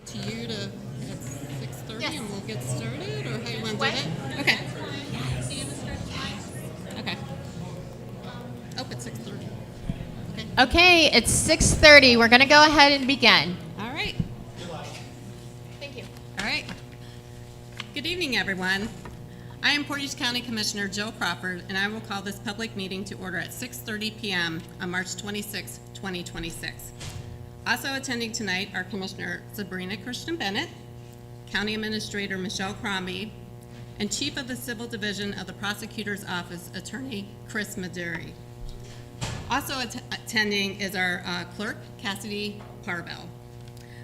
to you to at 6:30 Yes. and we'll get started, or how you want to do What? it? Okay. Okay. Oh, it's 6:30. Okay. Okay, it's 6:30. We're going to go ahead and begin. All right. Thank you. All right. Good evening, everyone. I am Portage County Commissioner Jill Crawford, and I will call this public meeting to order at 6:30 p.m. on March 26, 2026. Also attending tonight are Commissioner Sabrina Christian Bennett, County Administrator Michelle Crombie, and Chief of the Civil Division of the Prosecutor's Office, Attorney Chris Maduri. Also attending is our clerk, Cassidy Parvell.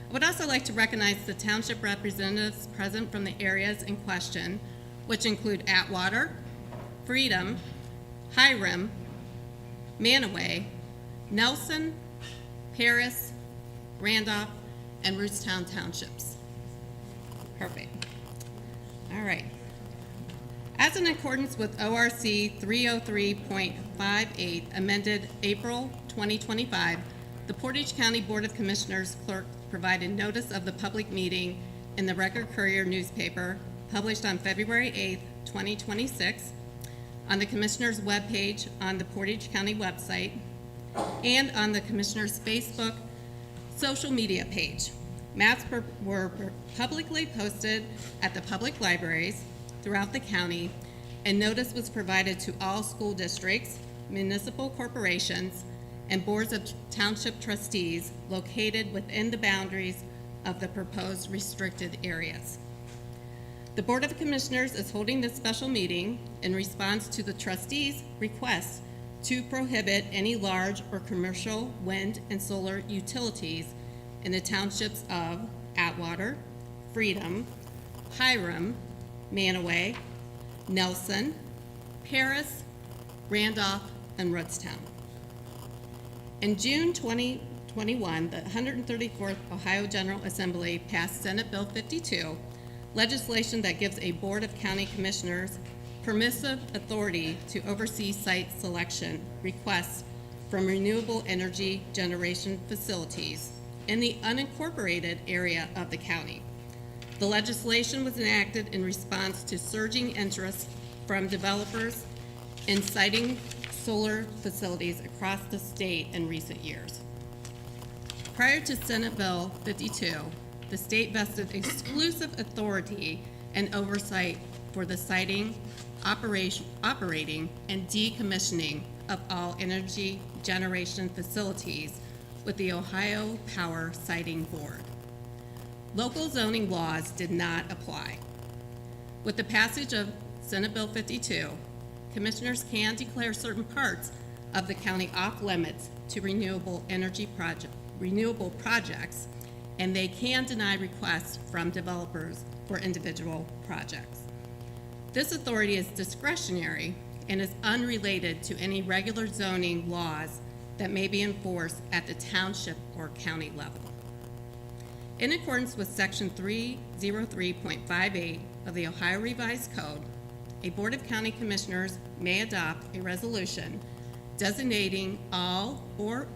I would also like to recognize the township representatives present from the areas in question, which include Atwater, Freedom, Hiram, Manaway, Nelson, Paris, Randolph, and Rootstown townships. Perfect. All right. As in accordance with ORC 303.58, amended April 2025, the Portage County Board of Commissioners clerk provided notice of the public meeting in the Record Courier newspaper, published on February 8, 2026, on the Commissioners' webpage on the Portage County website, and on the Commissioners' Facebook social media page. Maps were publicly posted at the public libraries throughout the county, and notice was provided to all school districts, municipal corporations, and boards of township trustees located within the boundaries of the proposed restricted areas. The Board of Commissioners is holding this special meeting in response to the trustees' request to prohibit any large or commercial wind and solar utilities in the townships of Atwater, Freedom, Hiram, Manaway, Nelson, Paris, Randolph, and Rootstown. In June 2021, the 134th Ohio General Assembly passed Senate Bill 52, legislation that gives a Board of County Commissioners permissive authority to oversee site selection requests from renewable energy generation facilities in the unincorporated area of the county. The legislation was enacted in response to surging interest from developers in siting solar facilities across the state in recent years. Prior to Senate Bill 52, the state vested exclusive authority and oversight for the siting, operating, and decommissioning of all energy generation facilities with the Ohio Power Siting Board. Local zoning laws did not apply. With the passage of Senate Bill 52, commissioners can declare certain parts of the county off limits to renewable projects, and they can deny requests from developers for individual projects. This authority is discretionary and is unrelated to any regular zoning laws that may be enforced at the township or county level. In accordance with Section 303.58 of the Ohio Revised Code, a Board of County Commissioners may adopt a resolution designating all or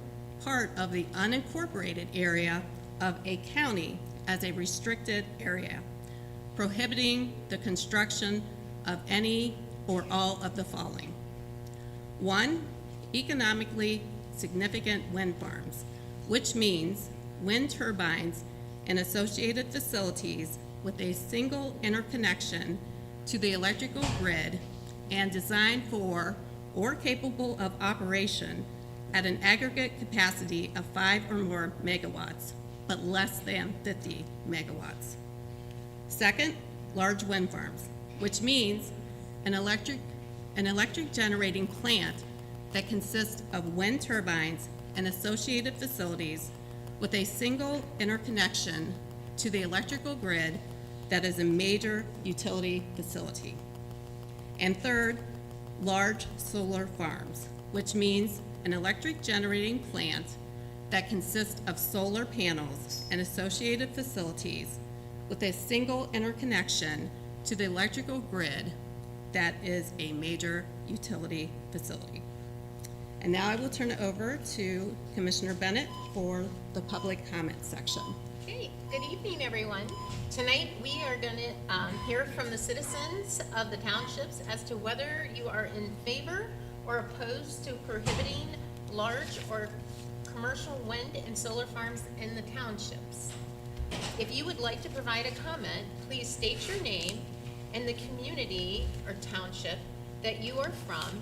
part of the unincorporated area of a county as a restricted area, prohibiting the construction of any or all of the following. 1, economically significant wind farms, which means wind turbines and associated facilities with a single interconnection to the electrical grid and designed for or capable of operation at an aggregate capacity of 5 or more megawatts, but less than 50 megawatts. Second, large wind farms, which means an electric generating plant that consists of wind turbines and associated facilities with a single interconnection to the electrical grid that is a major utility facility. And third, large solar farms, which means an electric generating plant that consists of solar panels and associated facilities with a single interconnection to the electrical grid that is a major utility facility. And now I will turn it over to Commissioner Bennett for the public comment section. Okay, good evening, everyone. Tonight, we are going to hear from the citizens of the townships as to whether you are in favor or opposed to prohibiting large or commercial wind and solar farms in the townships. If you would like to provide a comment, please state your name and the community or township that you are from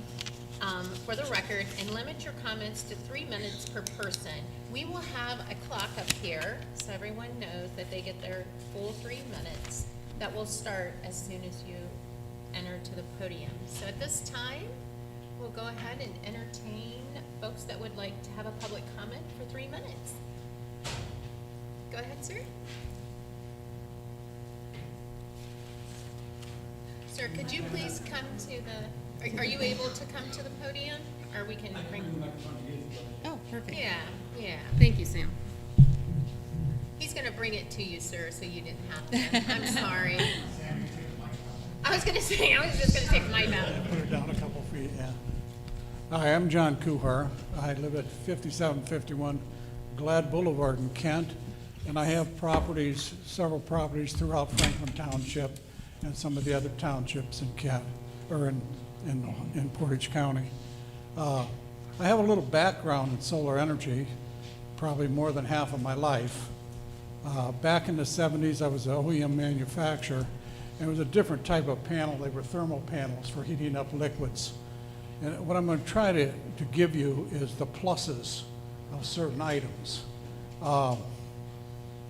for the record, and limit your comments to 3 minutes per person. We will have a clock up here so everyone knows that they get their full 3 minutes. That will start as soon as you enter to the podium. So at this time, we'll go ahead and entertain folks that would like to have a public comment for 3 minutes. Go ahead, sir. Sir, could you please come to the, are you able to come to the podium? Or we can bring, Oh, perfect. yeah. Thank you, Sam. He's gonna bring it to you, sir, so you didn't have to. I'm sorry. I was just gonna take my out. Put it down a couple feet, yeah. Hi, I'm John Kuhar. I live at 5751 Glad Boulevard in Kent, and I have properties, several properties throughout Franklin Township and some of the other townships in Kent, or in Portage County. I have a little background in solar energy, probably more than half of my life. Back in the 70s, I was an OEM manufacturer, and it was a different type of panel. They were thermal panels for heating up liquids. And what I'm going to try to give you is the pluses of certain items. I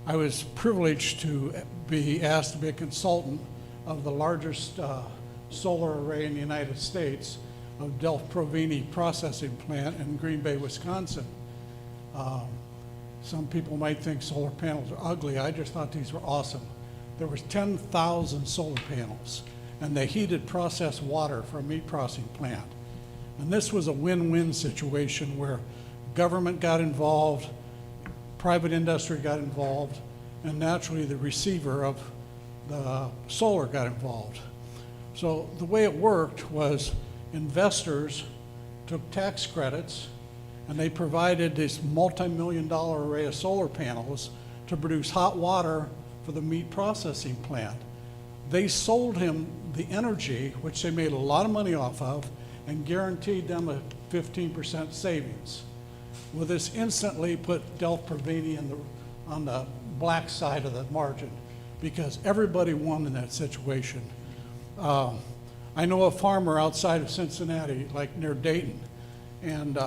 was privileged to be asked to be a consultant of the largest solar array in the United States, of Delft Provini processing plant in Green Bay, Wisconsin. Some people might think solar panels are ugly. I just thought these were awesome. There was 10,000 solar panels, and they heated processed water for a meat processing plant. And this was a win-win situation where government got involved, private industry got involved, and naturally the receiver of the solar got involved. So the way it worked was investors took tax credits and they provided this multi-million-dollar array of solar panels to produce hot water for the meat processing plant. They sold him the energy, which they made a lot of money off of, and guaranteed them a 15% savings. Well, this instantly put Delft Provini on the black side of the margin because everybody won in that situation. I know a farmer outside of Cincinnati, like near Dayton, and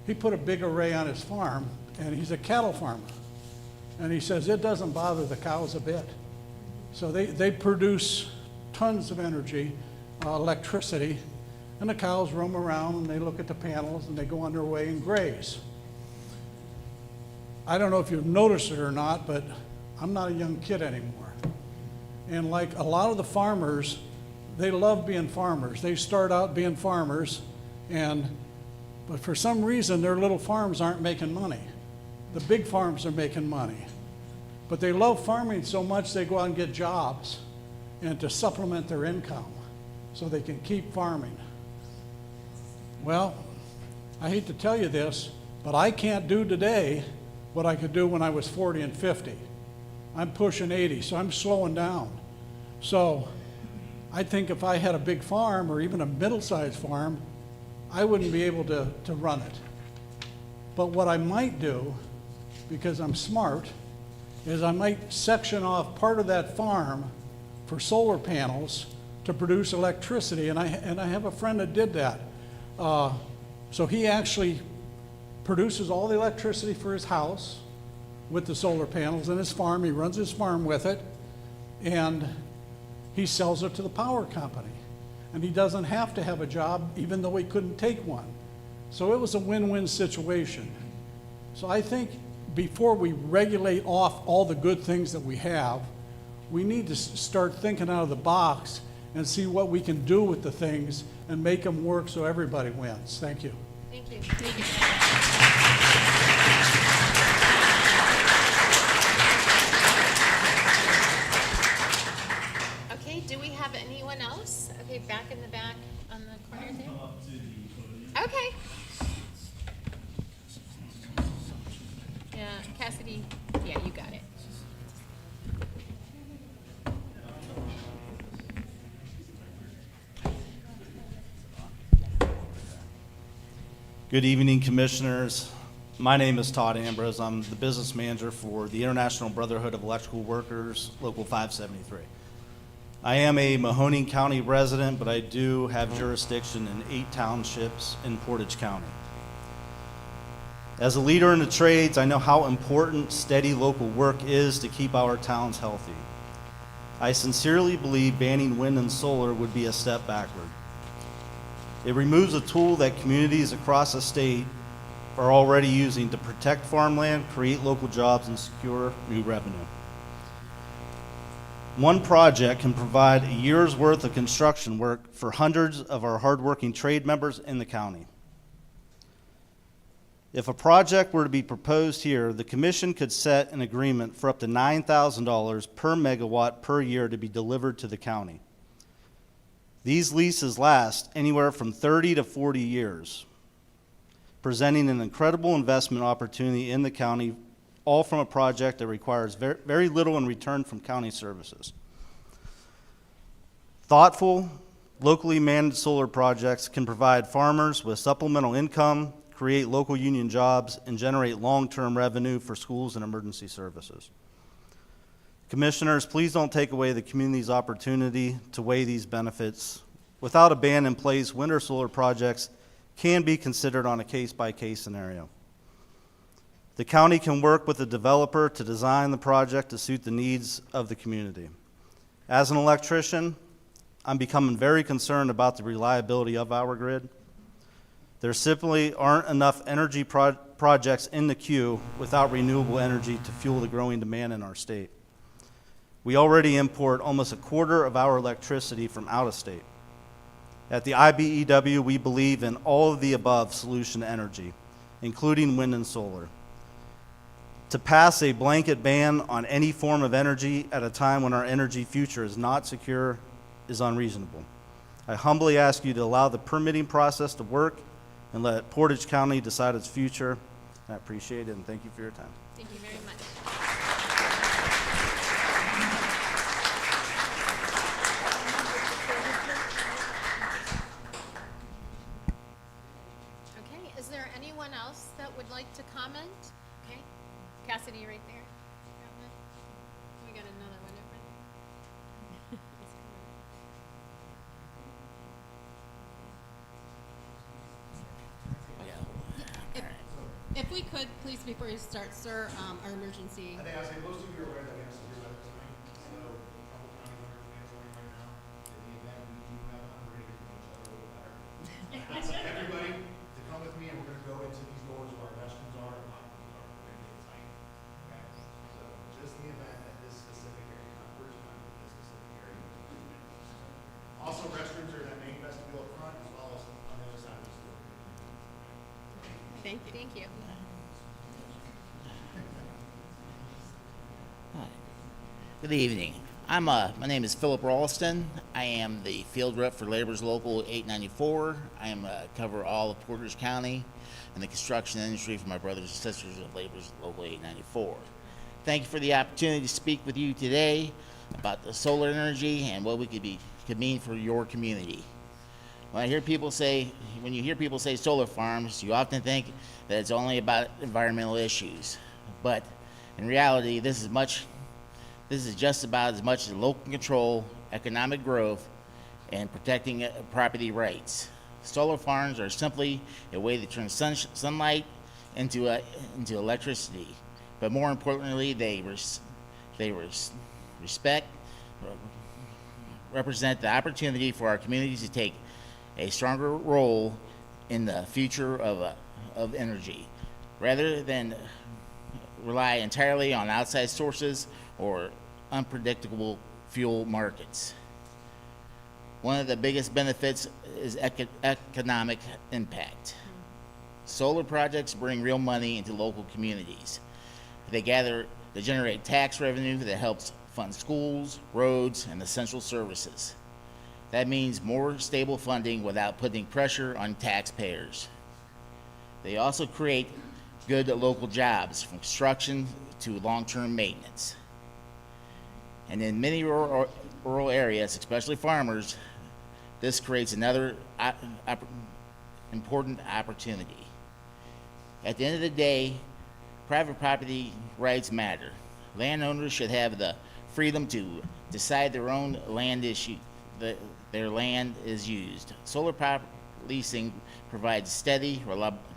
he put a big array on his farm, and he's a cattle farmer. And he says it doesn't bother the cows a bit. So they produce tons of energy, electricity, and the cows roam around and they look at the panels and they go on their way and graze. I don't know if you've noticed it or not, but I'm not a young kid anymore. And like a lot of the farmers, they love being farmers. They start out being farmers, but for some reason their little farms aren't making money. The big farms are making money. But they love farming so much they go out and get jobs and to supplement their income so they can keep farming. Well, I hate to tell you this, but I can't do today what I could do when I was 40 and 50. I'm pushing 80, so I'm slowing down. So I think if I had a big farm or even a middle-sized farm, I wouldn't be able to run it. But what I might do, because I'm smart, is I might section off part of that farm for solar panels to produce electricity, and I have a friend that did that. So he actually produces all the electricity for his house with the solar panels and his farm. He runs his farm with it, and he sells it to the power company. And he doesn't have to have a job, even though he couldn't take one. So it was a win-win situation. So I think before we regulate off all the good things that we have, we need to start thinking out of the box and see what we can do with the things and make them work so everybody wins. Thank you. Thank you. Okay, do we have anyone else? Okay, back in the back on the corner there. Okay. Yeah, Cassidy, yeah, you got it. Good evening, Commissioners. My name is Todd Ambrose. I'm the business manager for the International Brotherhood of Electrical Workers, Local 573. I am a Mahoning County resident, but I do have jurisdiction in 8 townships in Portage County. As a leader in the trades, I know how important steady local work is to keep our towns healthy. I sincerely believe banning wind and solar would be a step backward. It removes a tool that communities across the state are already using to protect farmland, create local jobs, and secure new revenue. One project can provide a year's worth of construction work for hundreds of our hardworking trade members in the county. If a project were to be proposed here, the commission could set an agreement for up to $9,000 per megawatt per year to be delivered to the county. These leases last anywhere from 30 to 40 years, presenting an incredible investment opportunity in the county, all from a project that requires very little in return from county services. Thoughtful, locally managed solar projects can provide farmers with supplemental income, create local union jobs, and generate long-term revenue for schools and emergency services. Commissioners, please don't take away the community's opportunity to weigh these benefits. Without a ban in place, wind or solar projects can be considered on a case-by-case scenario. The county can work with the developer to design the project to suit the needs of the community. As an electrician, I'm becoming very concerned about the reliability of our grid. There simply aren't enough energy projects in the queue without renewable energy to fuel the growing demand in our state. We already import almost a quarter of our electricity from out of state. At the IBEW, we believe in all of the above solution energy, including wind and solar. To pass a blanket ban on any form of energy at a time when our energy future is not secure is unreasonable. I humbly ask you to allow the permitting process to work and let Portage County decide its future. I appreciate it, and thank you for your time. Thank you very much. Okay, is there anyone else that would like to comment? Okay, Cassidy right there. Got one? We got another one over there. If we could, please, before you start, sir, our emergency. I think I say most of you are aware that we have severe weather tonight, so a couple counties are canceling right now. In the event we do have unrated from each other, a little better. I ask everybody to come with me, and we're gonna go into these doors where our restrooms are and lockers are. We're gonna get tight, okay? So just in the event that this specific area, not Portage County, but this specific area. Also, restrooms are in that main vestibule up front as well as on the other side of the store. Thank you. Thank you. Good evening. My name is Philip Ralston. I am the field rep for Labor's Local 894. I am cover all of Portage County and the construction industry for my brothers and sisters of Labor's Local 894. Thank you for the opportunity to speak with you today about the solar energy and what we could mean for your community. When you hear people say solar farms, you often think that it's only about environmental issues, but in reality, this is just about as much as local control, economic growth, and protecting property rights. Solar farms are simply a way to turn sunlight into electricity, but more importantly, they represent the opportunity for our communities to take a stronger role in the future of energy, rather than rely entirely on outside sources or unpredictable fuel markets. One of the biggest benefits is economic impact. Solar projects bring real money into local communities. They generate tax revenue that helps fund schools, roads, and essential services. That means more stable funding without putting pressure on taxpayers. They also create good local jobs, from construction to long-term maintenance. And in many rural areas, especially farmers, this creates another important opportunity. At the end of the day, private property rights matter. Landowners should have the freedom to decide their own land issue, their land is used. Solar power leasing provides steady,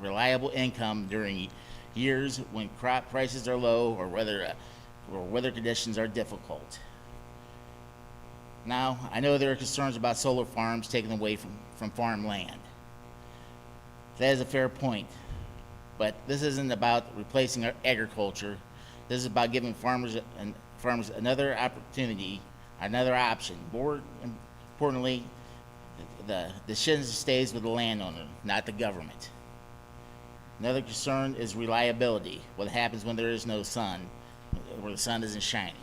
reliable income during years when crop prices are low or weather conditions are difficult. Now, I know there are concerns about solar farms taken away from farmland. That is a fair point, but this isn't about replacing our agriculture. This is about giving farmers another opportunity, another option. More importantly, the decision stays with the landowner, not the government. Another concern is reliability. What happens when there is no sun, where the sun isn't shining?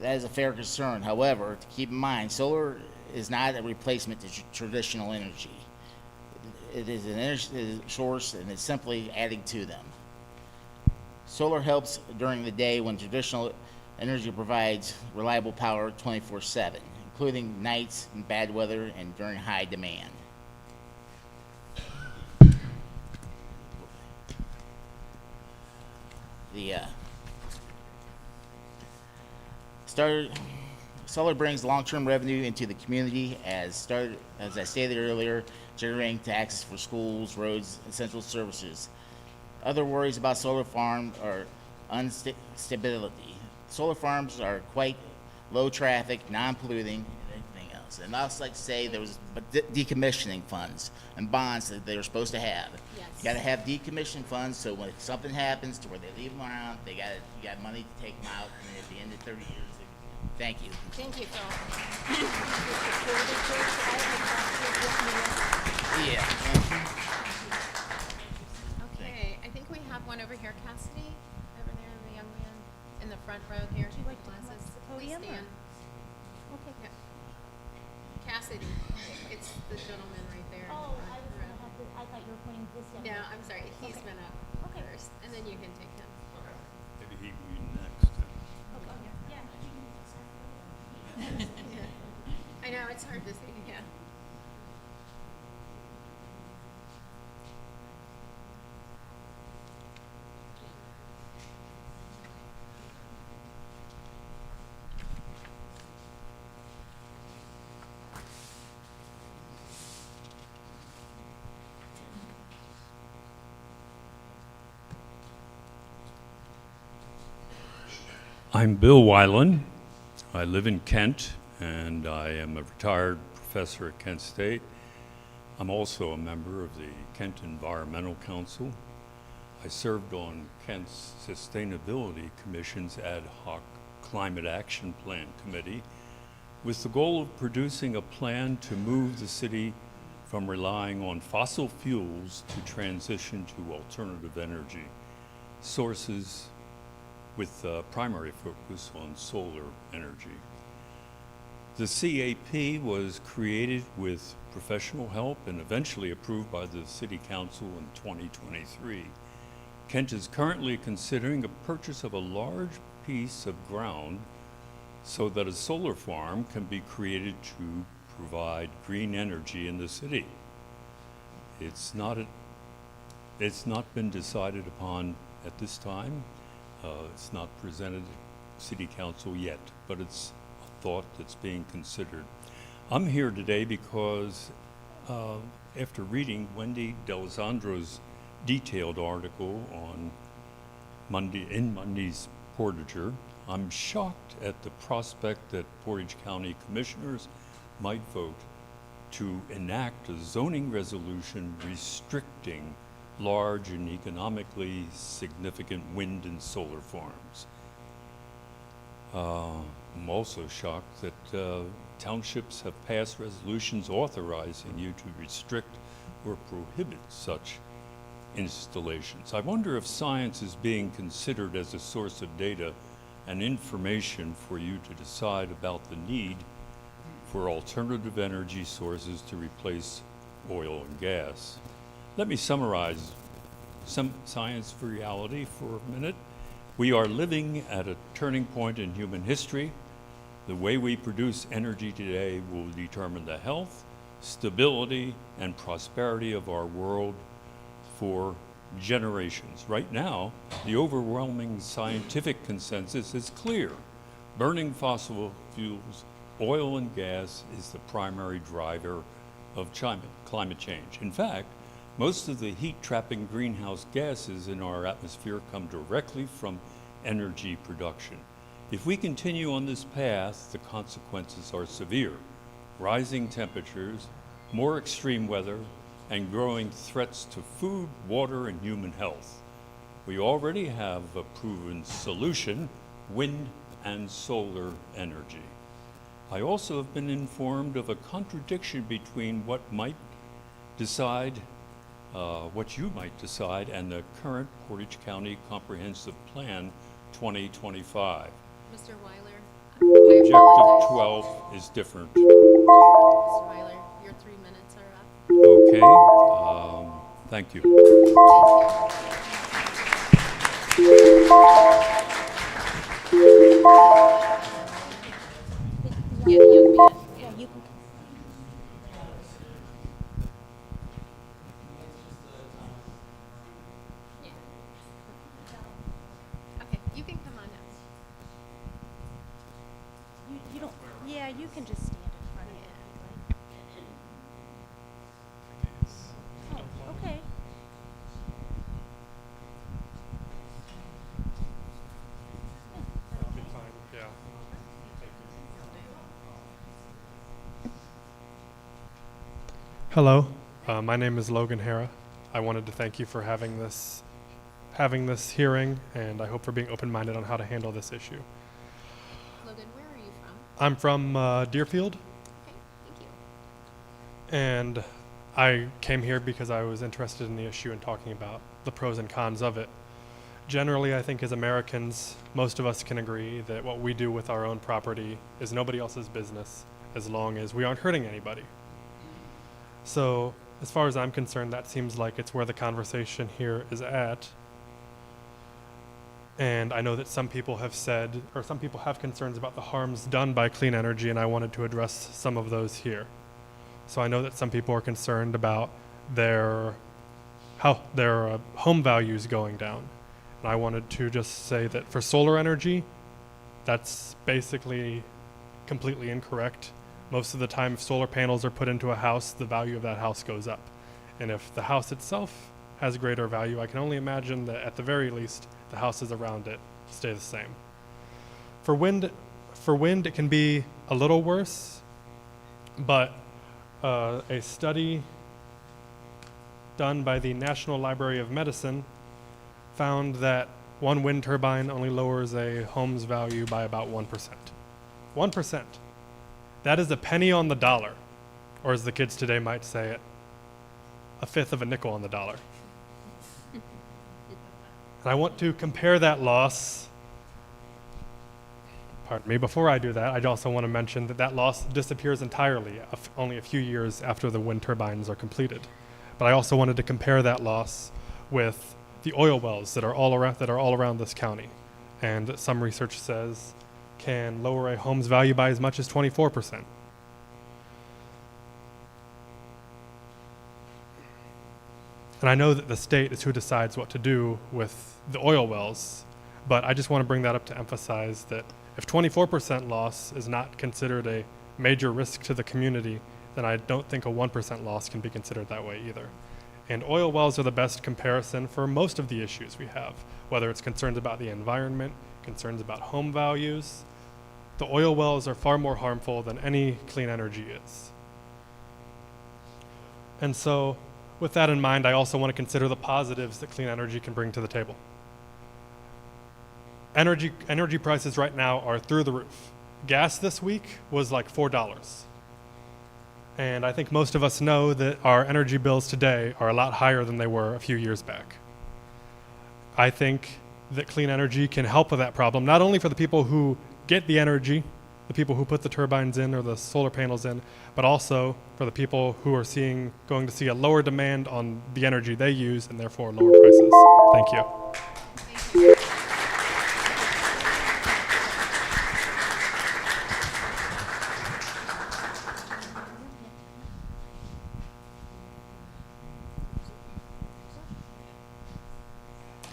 That is a fair concern. However, to keep in mind, solar is not a replacement to traditional energy. It is an energy source, and it's simply adding to them. Solar helps during the day when traditional energy provides reliable power 24/7, including nights and bad weather and during high demand. Solar brings long-term revenue into the community as I stated earlier, generating taxes for schools, roads, essential services. Other worries about solar farms are instability. Solar farms are quite low traffic, non-polluting, and everything else. And I also like to say there was decommissioning funds and bonds that they were supposed to have. Yes. You got to have decommissioning funds so when something happens to where they leave them around, you got money to take them out, and then at the end of 30 years, thank you. Thank you, Phil. Yeah. Okay, I think we have one over here. Cassidy, over there, the young man in the front row here. Would you like to come up Glasses. to the Please podium, or- stand. Okay. Yeah. Cassidy, it's the gentleman right there. in the Oh, front I was row. gonna have to, I thought you were pointing to this young No, man. I'm sorry, he's Okay. been up Okay. first, and then you can take him. Maybe he can be next. Okay, yeah. I know, it's hard to see, yeah. I'm Bill Weiland. I live in Kent, and I am a retired professor at Kent State. I'm also a member of the Kent Environmental Council. I served on Kent's Sustainability Commission's ad hoc Climate Action Plan Committee with the goal of producing a plan to move the city from relying on fossil fuels to transition to alternative energy sources with primary focus on solar energy. The CAP was created with professional help and eventually approved by the City Council in 2023. Kent is currently considering a purchase of a large piece of ground so that a solar farm can be created to provide green energy in the city. It's not been decided upon at this time. It's not presented to City Council yet, but it's a thought that's being considered. I'm here today because after reading Wendy D'Alessandro's detailed article on Monday's Portager, I'm shocked at the prospect that Portage County Commissioners might vote to enact a zoning resolution restricting large and economically significant wind and solar farms. I'm also shocked that townships have passed resolutions authorizing you to restrict or prohibit such installations. I wonder if science is being considered as a source of data and information for you to decide about the need for alternative energy sources to replace oil and gas. Let me summarize some science for reality for a minute. We are living at a turning point in human history. The way we produce energy today will determine the health, stability, and prosperity of our world for generations. Right now, the overwhelming scientific consensus is clear. Burning fossil fuels, oil and gas, is the primary driver of climate change. In fact, most of the heat-trapping greenhouse gases in our atmosphere come directly from energy production. If we continue on this path, the consequences are severe. Rising temperatures, more extreme weather, and growing threats to food, water, and human health. We already have a proven solution: wind and solar energy. I also have been informed of a contradiction between what you might decide, and the current Portage County Comprehensive Plan 2025. Mr. Weiler, Objective 12 is different. Mr. Weiler, your 3 minutes are up. Okay, thank you. Yeah, the young man. Yeah, you can. Okay, you can come on up. You don't, yeah, you can just stand in front of it. Oh, okay. Hello, my name is Logan Hara. I wanted to thank you for having this hearing, and I hope for being open-minded on how to handle this issue. Logan, where are you from? I'm from Deerfield, Okay, thank you. and I came here because I was interested in the issue and talking about the pros and cons of it. Generally, I think as Americans, most of us can agree that what we do with our own property is nobody else's business as long as we aren't hurting anybody. So, as far as I'm concerned, that seems like it's where the conversation here is at. And I know that some people have said, or some people have concerns about the harms done by clean energy, and I wanted to address some of those here. So I know that some people are concerned about their home values going down. And I wanted to just say that for solar energy, that's basically completely incorrect. Most of the time, if solar panels are put into a house, the value of that house goes up. And if the house itself has greater value, I can only imagine that at the very least, the houses around it stay the same. For wind, it can be a little worse, but a study done by the National Library of Medicine found that one wind turbine only lowers a home's value by about 1%. 1%. That is a penny on the dollar, or as the kids today might say it, a fifth of a nickel on the dollar. And I want to compare that loss, pardon me, before I do that, I also want to mention that that loss disappears entirely only a few years after the wind turbines are completed. But I also wanted to compare that loss with the oil wells that are all around this county, and some research says can lower a home's value by as much as 24%. And I know that the state is who decides what to do with the oil wells, but I just want to bring that up to emphasize that if 24% loss is not considered a major risk to the community, then I don't think a 1% loss can be considered that way either. And oil wells are the best comparison for most of the issues we have, whether it's concerns about the environment, concerns about home values. The oil wells are far more harmful than any clean energy is. And so, with that in mind, I also want to consider the positives that clean energy can bring to the table. Energy prices right now are through the roof. Gas this week was like $4. And I think most of us know that our energy bills today are a lot higher than they were a few years back. I think that clean energy can help with that problem, not only for the people who get the energy, the people who put the turbines in or the solar panels in, but also for the people who are going to see a lower demand on the energy they use and therefore lower prices. Thank you.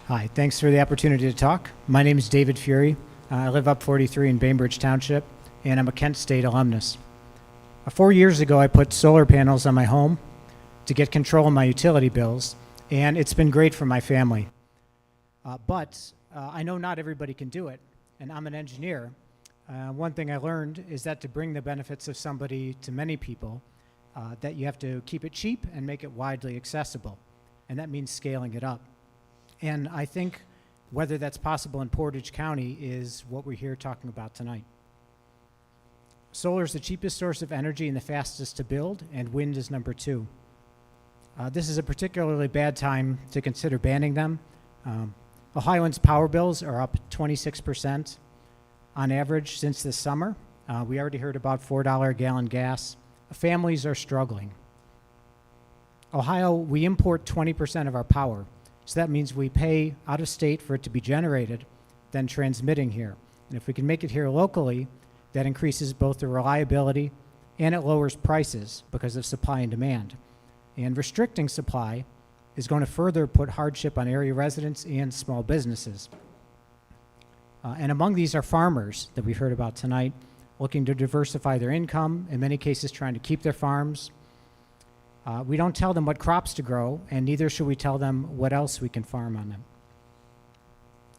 Hi, thanks for the opportunity to talk. My name is David Fury. I live up 43 in Bainbridge Township, and I'm a Kent State alumnus. 4 years ago, I put solar panels on my home to get control of my utility bills, and it's been great for my family. But I know not everybody can do it, and I'm an engineer. One thing I learned is that to bring the benefits of somebody to many people, that you have to keep it cheap and make it widely accessible, and that means scaling it up. And I think whether that's possible in Portage County is what we're here talking about tonight. Solar is the cheapest source of energy and the fastest to build, and wind is number 2. This is a particularly bad time to consider banning them. Ohioans' power bills are up 26% on average since this summer. We already heard about $4 a gallon gas. Families are struggling. Ohio, we import 20% of our power, so that means we pay out of state for it to be generated, then transmitting here. And if we can make it here locally, that increases both the reliability and it lowers prices because of supply and demand. And restricting supply is going to further put hardship on area residents and small businesses. And among these are farmers that we've heard about tonight, looking to diversify their income, in many cases trying to keep their farms. We don't tell them what crops to grow, and neither should we tell them what else we can farm on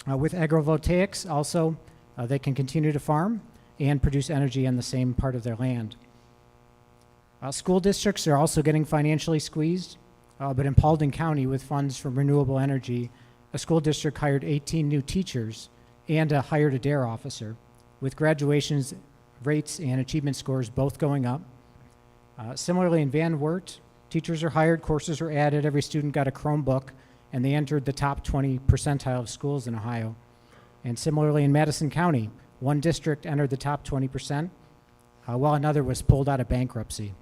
them. With agrovoltaics also, they can continue to farm and produce energy on the same part of their land. School districts are also getting financially squeezed, but in Paulding County, with funds from renewable energy, a school district hired 18 new teachers and hired a DARE officer, with graduations rates and achievement scores both going up. Similarly, in Van Wert, teachers are hired, courses are added, every student got a Chromebook, and they entered the top 20 percentile of schools in Ohio. And similarly, in Madison County, one district entered the top 20%, while another was pulled out of bankruptcy.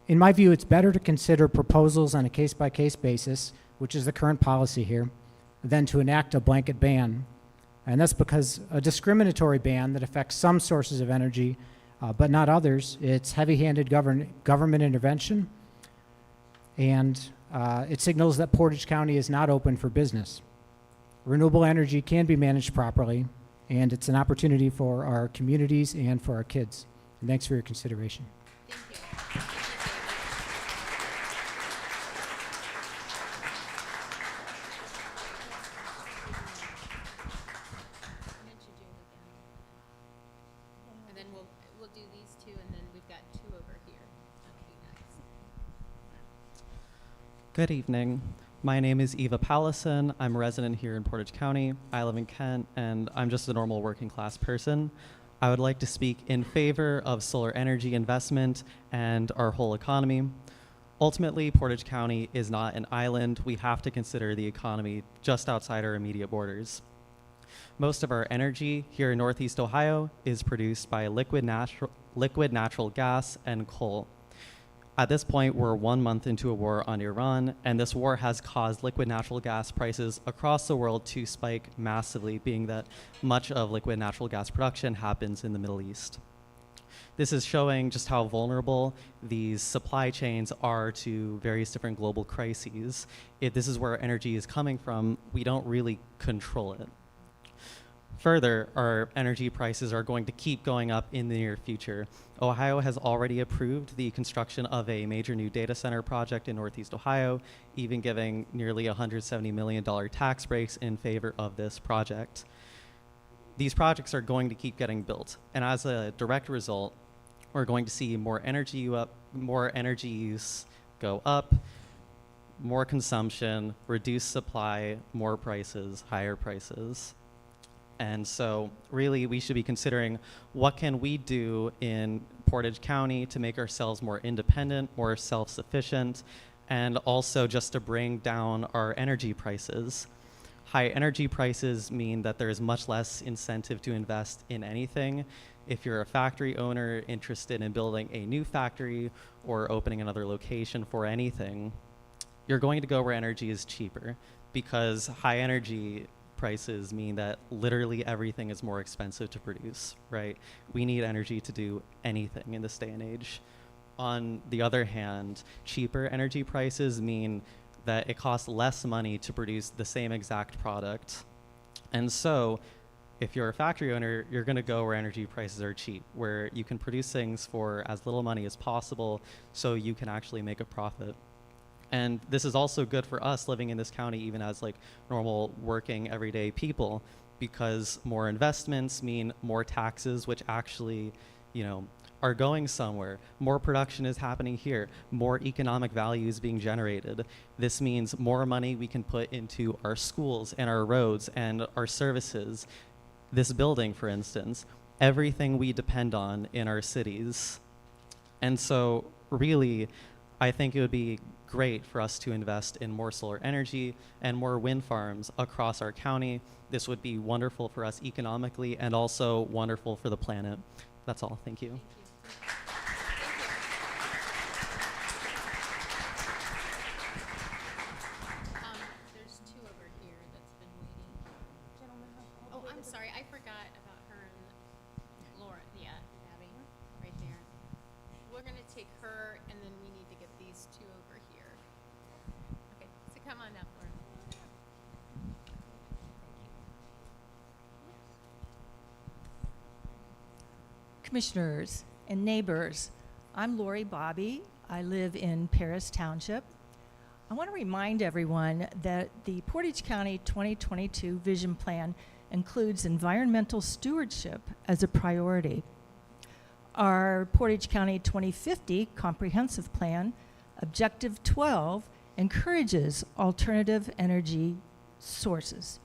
In my view, it's better to consider proposals on a case-by-case basis, which is the current policy here, than to enact a blanket ban. And that's because a discriminatory ban that affects some sources of energy, but not others, it's heavy-handed government intervention, and it signals that Portage County is not open for business. Renewable energy can be managed properly, and it's an opportunity for our communities and for our kids. And thanks for your consideration. Thank you. And then we'll do these two, and then we've got 2 over here. That'll be nice. Good evening. My name is Eva Pallison. I'm a resident here in Portage County. I live in Kent, and I'm just a normal working class person. I would like to speak in favor of solar energy investment and our whole economy. Ultimately, Portage County is not an island. We have to consider the economy just outside our immediate borders. Most of our energy here in Northeast Ohio is produced by liquid natural gas and coal. At this point, we're 1 month into a war on Iran, and this war has caused liquid natural gas prices across the world to spike massively, being that much of liquid natural gas production happens in the Middle East. This is showing just how vulnerable these supply chains are to various different global crises. If this is where energy is coming from, we don't really control it. Further, our energy prices are going to keep going up in the near future. Ohio has already approved the construction of a major new data center project in Northeast Ohio, even giving nearly $170 million tax breaks in favor of this project. These projects are going to keep getting built, and as a direct result, we're going to see more energy use go up, more consumption, reduced supply, more prices, higher prices. And so really we should be considering what can we do in Portage County to make ourselves more independent, more self-sufficient, and also just to bring down our energy prices. High energy prices mean that there is much less incentive to invest in anything. If you're a factory owner interested in building a new factory or opening another location for anything, you're going to go where energy is cheaper, because high energy prices mean that literally everything is more expensive to produce, right? We need energy to do anything in this day and age. On the other hand, cheaper energy prices mean that it costs less money to produce the same exact product. And so, if you're a factory owner, you're going to go where energy prices are cheap, where you can produce things for as little money as possible so you can actually make a profit. And this is also good for us living in this county, even as like normal working everyday people, because more investments mean more taxes, which actually, you know, are going somewhere. More production is happening here. More economic value is being generated. This means more money we can put into our schools and our roads and our services. This building, for instance, everything we depend on in our cities. And so really, I think it would be great for us to invest in more solar energy and more wind farms across our county. This would be wonderful for us economically and also wonderful for the planet. That's all. Thank you. There's two over here that's been waiting. Oh, I'm sorry, I forgot about her and Laura, yeah, Abby, right there. We're gonna take her, and then we need to get these two over here. Okay, so come on up, Laura. Commissioners and neighbors, I'm Lori Bobby. I live in Paris Township. I want to remind everyone that the Portage County 2022 Vision Plan includes environmental stewardship as a priority. Our Portage County 2050 Comprehensive Plan, Objective 12, encourages alternative energy sources.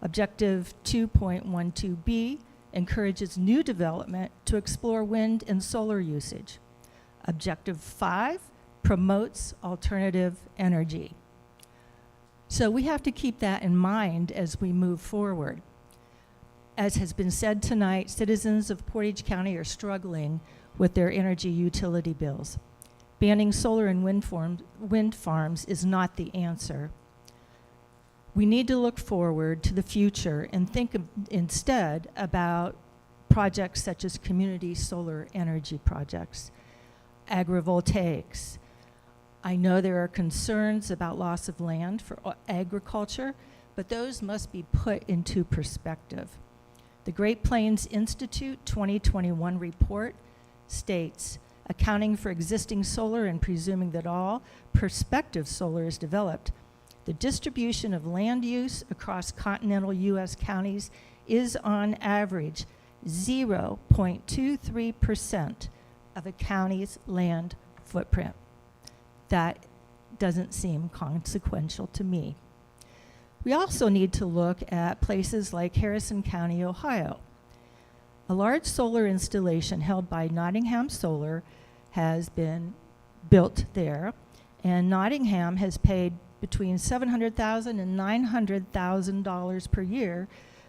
Objective 2.12b encourages new development to explore wind and solar usage. Objective 5 promotes alternative energy. So we have to keep that in mind as we move forward. As has been said tonight, citizens of Portage County are struggling with their energy utility bills. Banning solar and wind farms is not the answer. We need to look forward to the future and think instead about projects such as community solar energy projects, agrivoltaics. I know there are concerns about loss of land for agriculture, but those must be put into perspective. The Great Plains Institute 2021 report states, accounting for existing solar and presuming that all prospective solar is developed, the distribution of land use across continental U.S. counties is on average 0.23% of a county's land footprint. That doesn't seem consequential to me. We also need to look at places like Harrison County, Ohio. A large solar installation held by Nottingham Solar has been built there, and Nottingham has paid between $700,000 and $900,000 per year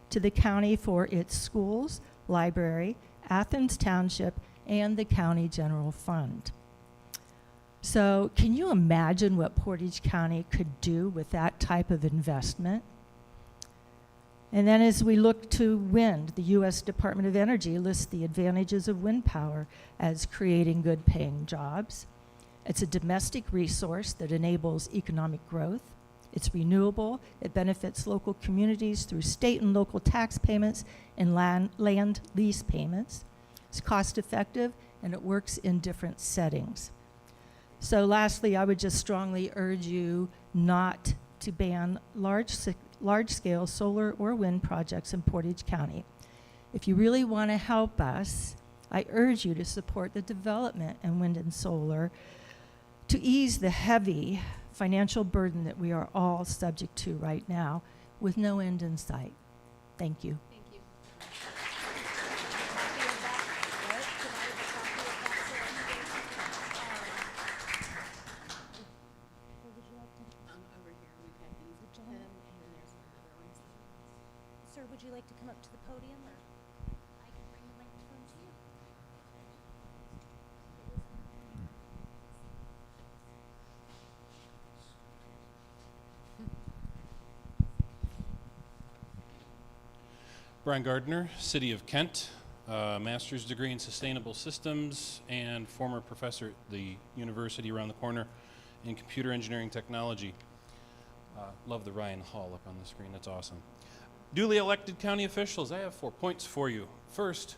to the county for its schools, library, Athens Township, and the county general fund. So can you imagine what Portage County could do with that type of investment? And then as we look to wind, the U.S. Department of Energy lists the advantages of wind power as creating good paying jobs. It's a domestic resource that enables economic growth. It's renewable. It benefits local communities through state and local tax payments and land lease payments. It's cost effective, and it works in different settings. So lastly, I would just strongly urge you not to ban large-scale solar or wind projects in Portage County. If you really want to help us, I urge you to support the development in wind and solar to ease the heavy financial burden that we are all subject to right now with no end in sight. Thank you. Thank you. Over here, we've got these with him, and then there's another one. Sir, would you like to come up to the podium, or I can bring the microphone to you? Brian Gardner, City of Kent, master's degree in sustainable systems, and former professor at the university around the corner in computer engineering technology. Love the Ryan Hall up on the screen, that's awesome. Duly elected county officials, I have 4 points for you. First,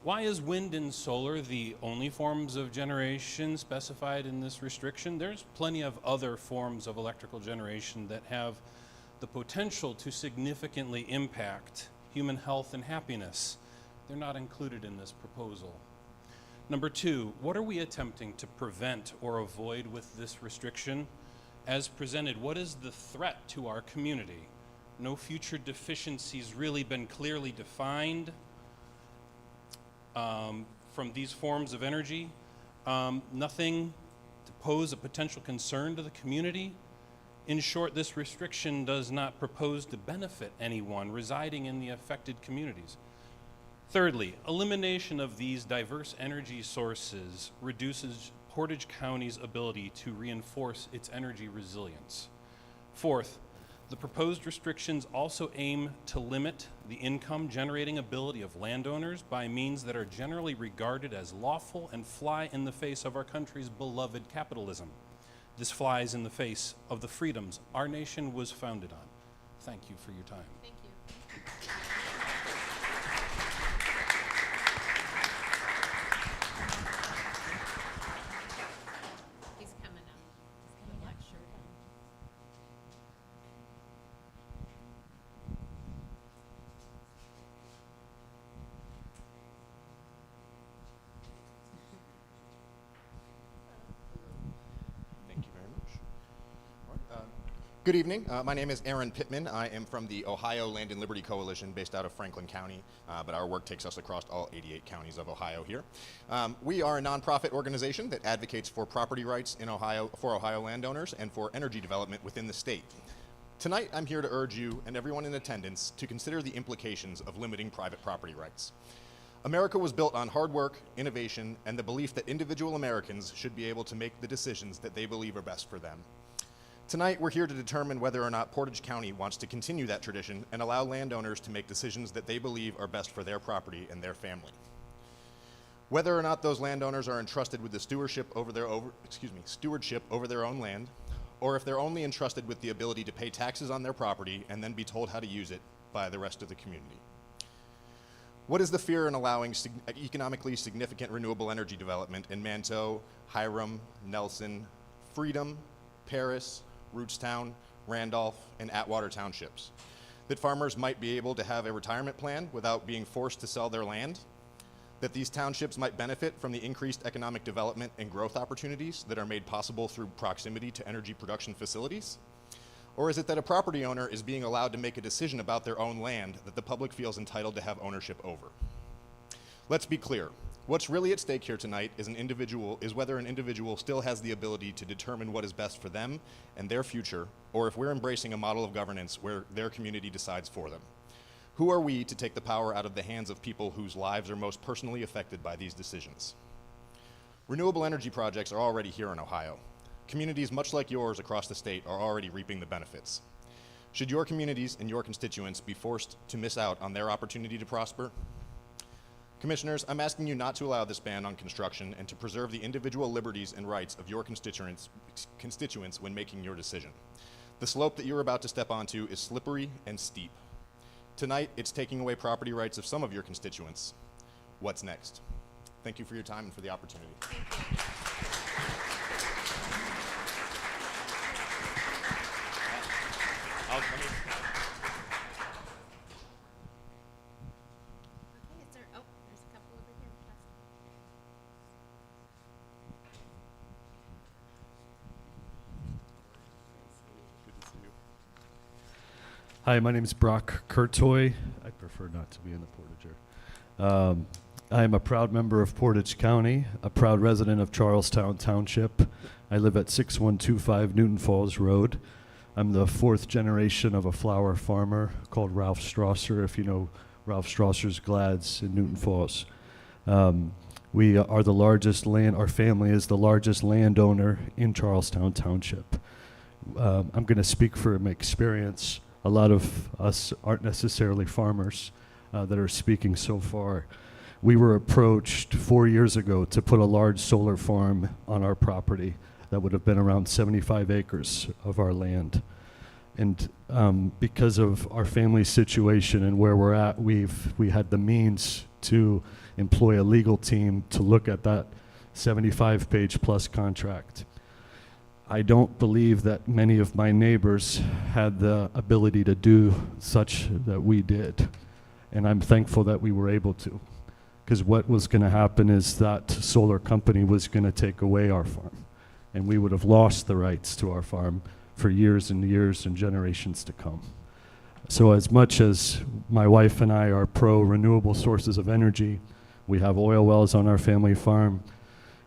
why is wind and solar the only forms of generation specified in this restriction? There's plenty of other forms of electrical generation that have the potential to significantly impact human health and happiness. They're not included in this proposal. Number 2, what are we attempting to prevent or avoid with this restriction? As presented, what is the threat to our community? No future deficiencies really been clearly defined from these forms of energy. Nothing to pose a potential concern to the community. In short, this restriction does not propose to benefit anyone residing in the affected communities. Thirdly, elimination of these diverse energy sources reduces Portage County's ability to reinforce its energy resilience. Fourth, the proposed restrictions also aim to limit the income generating ability of landowners by means that are generally regarded as lawful and fly in the face of our country's beloved capitalism. This flies in the face of the freedoms our nation was founded on. Thank you for your time. Thank you. He's coming up. He's coming up. Thank you very much. All right, good evening. My name is Aaron Pittman. I am from the Ohio Land and Liberty Coalition based out of Franklin County, but our work takes us across all 88 counties of Ohio here. We are a nonprofit organization that advocates for property rights in Ohio, for Ohio landowners, and for energy development within the state. Tonight, I'm here to urge you and everyone in attendance to consider the implications of limiting private property rights. America was built on hard work, innovation, and the belief that individual Americans should be able to make the decisions that they believe are best for them. Tonight, we're here to determine whether or not Portage County wants to continue that tradition and allow landowners to make decisions that they believe are best for their property and their family. Whether or not those landowners are entrusted with the stewardship over their own land, or if they're only entrusted with the ability to pay taxes on their property and then be told how to use it by the rest of the community. What is the fear in allowing economically significant renewable energy development in Manteau, Hiram, Nelson, Freedom, Paris, Rootstown, Randolph, and Atwater townships? That farmers might be able to have a retirement plan without being forced to sell their land? That these townships might benefit from the increased economic development and growth opportunities that are made possible through proximity to energy production facilities? Or is it that a property owner is being allowed to make a decision about their own land that the public feels entitled to have ownership over? Let's be clear. What's really at stake here tonight is whether an individual still has the ability to determine what is best for them and their future, or if we're embracing a model of governance where their community decides for them. Who are we to take the power out of the hands of people whose lives are most personally affected by these decisions? Renewable energy projects are already here in Ohio. Communities much like yours across the state are already reaping the benefits. Should your communities and your constituents be forced to miss out on their opportunity to prosper? Commissioners, I'm asking you not to allow this ban on construction and to preserve the individual liberties and rights of your constituents when making your decision. The slope that you're about to step onto is slippery and steep. Tonight, it's taking away property rights of some of your constituents. What's next? Thank you for your time and for the opportunity. Okay, is there, oh, there's a couple over here. Good to see you. Hi, my name is Brock Kurtoy. I prefer not to be in the Portager. I am a proud member of Portage County, a proud resident of Charlestown Township. I live at 6125 Newton Falls Road. I'm the fourth generation of a flower farmer called Ralph Strasser, if you know Ralph Strasser's Glads in Newton Falls. We are the largest our family is the largest landowner in Charlestown Township. I'm going to speak from experience. A lot of us aren't necessarily farmers that are speaking so far. We were approached 4 years ago to put a large solar farm on our property. That would have been around 75 acres of our land. And because of our family situation and where we're at, we had the means to employ a legal team to look at that 75-page plus contract. I don't believe that many of my neighbors had the ability to do such that we did. And I'm thankful that we were able to. Because what was going to happen is that solar company was going to take away our farm. And we would have lost the rights to our farm for years and years and generations to come. So as much as my wife and I are pro renewable sources of energy, we have oil wells on our family farm.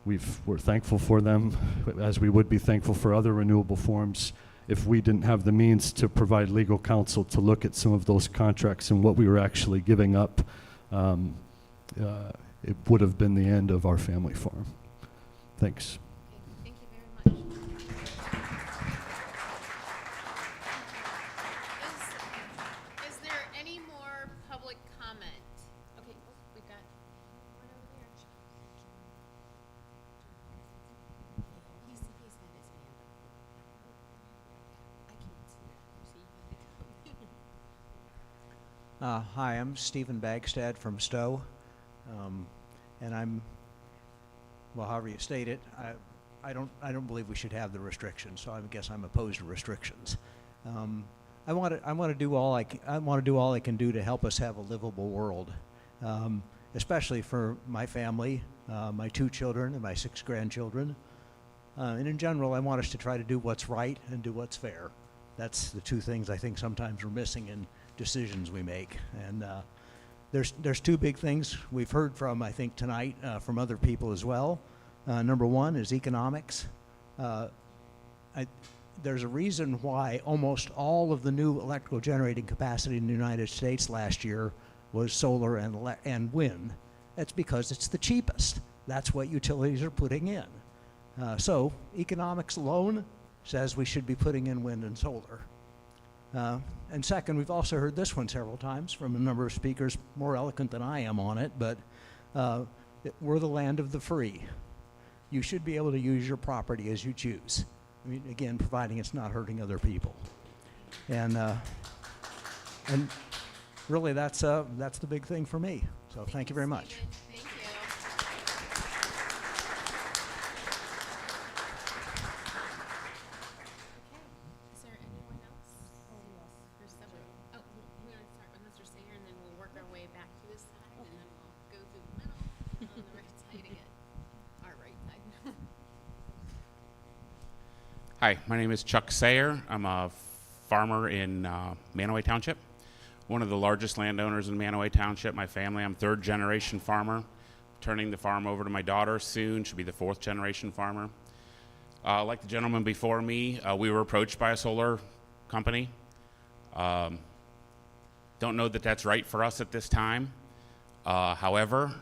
We're thankful for them, as we would be thankful for other renewable forms. If we didn't have the means to provide legal counsel to look at some of those contracts and what we were actually giving up, it would have been the end of our family farm. Thanks. Thank you very much. Is there any more public comment? Okay, we've got one over there. He's had his hand up. I can't see it. Hi, I'm Stephen Bagstad from Stowe, and I'm, well, however you state it, I don't believe we should have the restrictions. So I guess I'm opposed to restrictions. I want to do all I can do to help us have a livable world, especially for my family, my 2 children and my 6 grandchildren, and in general, I want us to try to do what's right and do what's fair. That's the 2 things I think sometimes we're missing in decisions we make. And there's 2 big things we've heard from, I think, tonight from other people as well. Number 1 is economics. There's a reason why almost all of the new electrical generating capacity in the United States last year was solar and wind. That's because it's the cheapest. That's what utilities are putting in. So economics alone says we should be putting in wind and solar. And second, we've also heard this one several times from a number of speakers more eloquent than I am on it, but we're the land of the free. You should be able to use your property as you choose. I mean, again, providing it's not hurting other people. And really, that's the big thing for me. So thank you very much. Thank you. Is there anyone else? Oh, yes. There's several. Oh, we're going to start with Mr. Sayer, and then we'll work our way back to this side, and then we'll go through the middle on the right side again. Our right side. Hi, my name is Chuck Sayer. I'm a farmer in Manaway Township, one of the largest landowners in Manaway Township. My family, I'm 3rd generation farmer, turning the farm over to my daughter soon. She'll be the 4th generation farmer. Like the gentleman before me, we were approached by a solar company. Don't know that that's right for us at this time. However,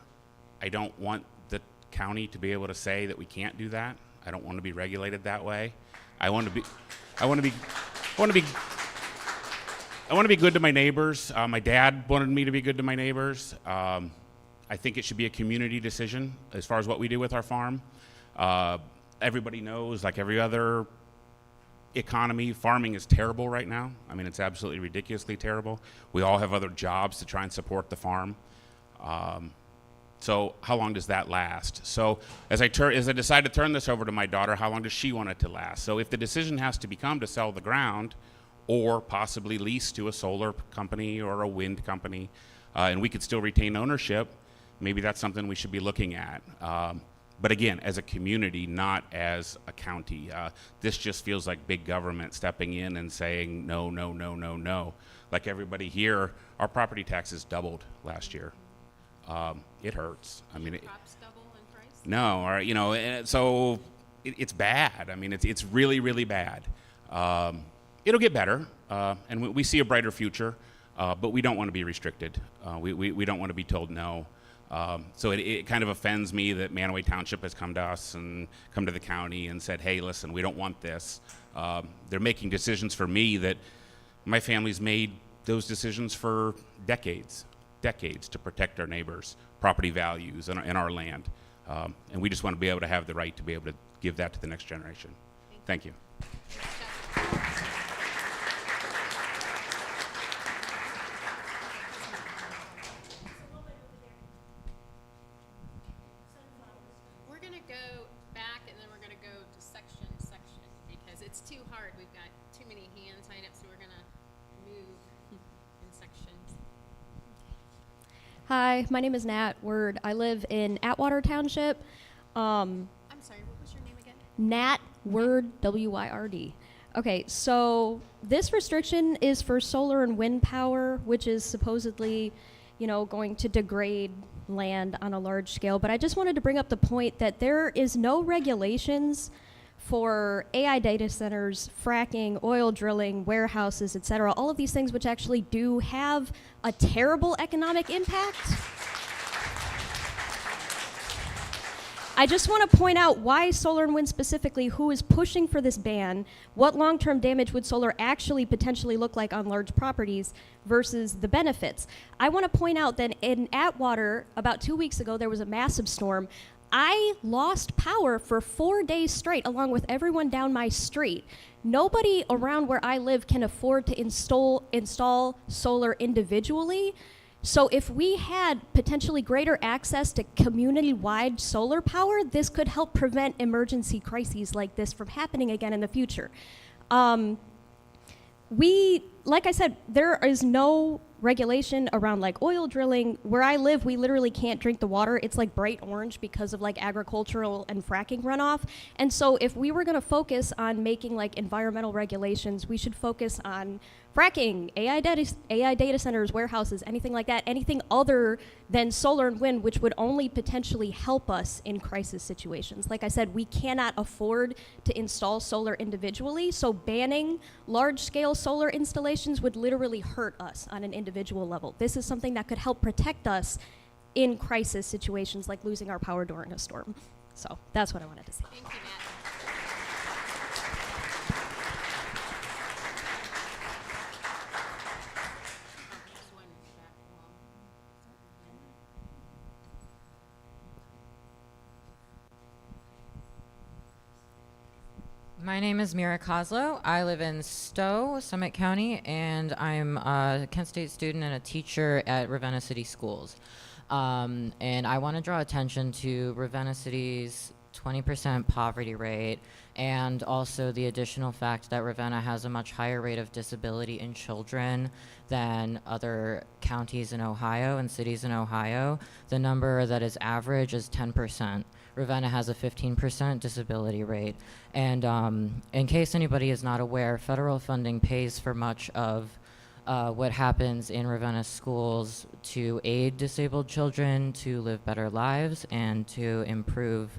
I don't want the county to be able to say that we can't do that. I don't want to be regulated that way. I want to be good to my neighbors. My dad wanted me to be good to my neighbors. I think it should be a community decision as far as what we do with our farm. Everybody knows, like every other economy, farming is terrible right now. I mean, it's absolutely ridiculously terrible. We all have other jobs to try and support the farm. So how long does that last? So as I decide to turn this over to my daughter, how long does she want it to last? So if the decision has to become to sell the ground or possibly lease to a solar company or a wind company, and we could still retain ownership, maybe that's something we should be looking at. But again, as a community, not as a county. This just feels like big government stepping in and saying no, no, no, no, no. Like everybody here, our property taxes doubled last year. It hurts. I mean, Crops double in price? no, or, you know, so it's bad. I mean, it's really, really bad. It'll get better, and we see a brighter future, but we don't want to be restricted. We don't want to be told no. So it kind of offends me that Manaway Township has come to us and come to the county and said, hey, listen, we don't want this. They're making decisions for me that my family's made those decisions for decades to protect our neighbors' property values and our land. And we just want to be able to have the right to be able to give that to the next generation. Thank you. We're going to go back and then we're going to go to section because it's too hard. We've got too many hands signed up, so we're going to move in sections. Hi, my name is Nat Word. I live in Atwater Township. I'm sorry, what was your name again? Nat Word, W-Y-R-D. Okay, so this restriction is for solar and wind power, which is supposedly, going to degrade land on a large scale. But I just wanted to bring up the point that there is no regulations for AI data centers, fracking, oil drilling, warehouses, et cetera, all of these things which actually do have a terrible economic impact. I just want to point out why solar and wind specifically, who is pushing for this ban, what long-term damage would solar actually potentially look like on large properties versus the benefits. I want to point out that in Atwater, about 2 weeks ago, there was a massive storm. I lost power for 4 days straight, along with everyone down my street. Nobody around where I live can afford to install solar individually. So if we had potentially greater access to community-wide solar power, this could help prevent emergency crises like this from happening again in the future. Like I said, there is no regulation around like oil drilling. Where I live, we literally can't drink the water. It's like bright orange because of like agricultural and fracking runoff. And so if we were gonna focus on making like environmental regulations, we should focus on fracking, AI data centers, warehouses, anything like that, anything other than solar and wind, which would only potentially help us in crisis situations. Like I said, we cannot afford to install solar individually, so banning large-scale solar installations would literally hurt us on an individual level. This is something that could help protect us in crisis situations like losing our power during a storm. So that's what I wanted to say. Thank you, Matt. My name is Mira Kozlow. I live in Stowe, Summit County, and I'm a Kent State student and a teacher at Ravenna City Schools. And I want to draw attention to Ravenna City's 20% poverty rate, and also the additional fact that Ravenna has a much higher rate of disability in children than other counties in Ohio and cities in Ohio. The number that is average is 10%. Ravenna has a 15% disability rate. And in case anybody is not aware, federal funding pays for much of what happens in Ravenna schools to aid disabled children to live better lives and to improve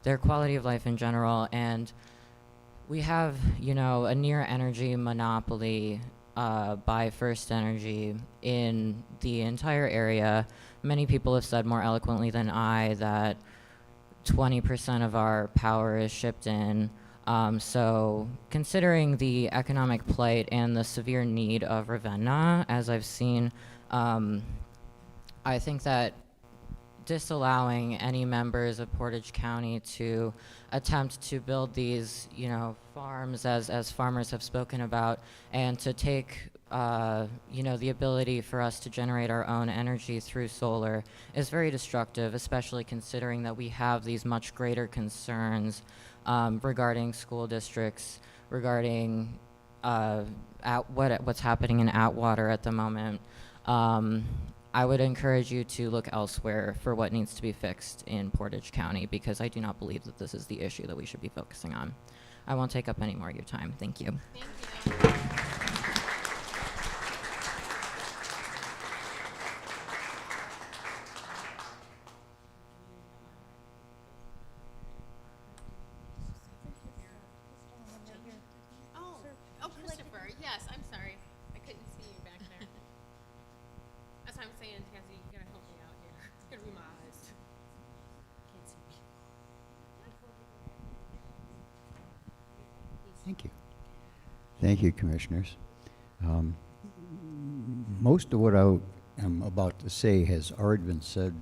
their quality of life in general. And we have, a near energy monopoly by First Energy in the entire area. Many people have said more eloquently than I that 20% of our power is shipped in. So considering the economic plight and the severe need of Ravenna, as I've seen, I think that disallowing any members of Portage County to attempt to build these, farms as farmers have spoken about, and to take, the ability for us to generate our own energy through solar is very destructive, especially considering that we have these much greater concerns regarding school districts, regarding what's happening in Atwater at the moment. I would encourage you to look elsewhere for what needs to be fixed in Portage County, because I do not believe that this is the issue that we should be focusing on. I won't take up any more of your time. Thank you. Thank you. Oh, Christopher, yes, I'm sorry. I couldn't see you back there. That's what I'm saying, Tansy, you gotta help me out here. It's gonna be my eyes. Can't see me. Thank you. Thank you, Commissioners. Most of what I am about to say has already been said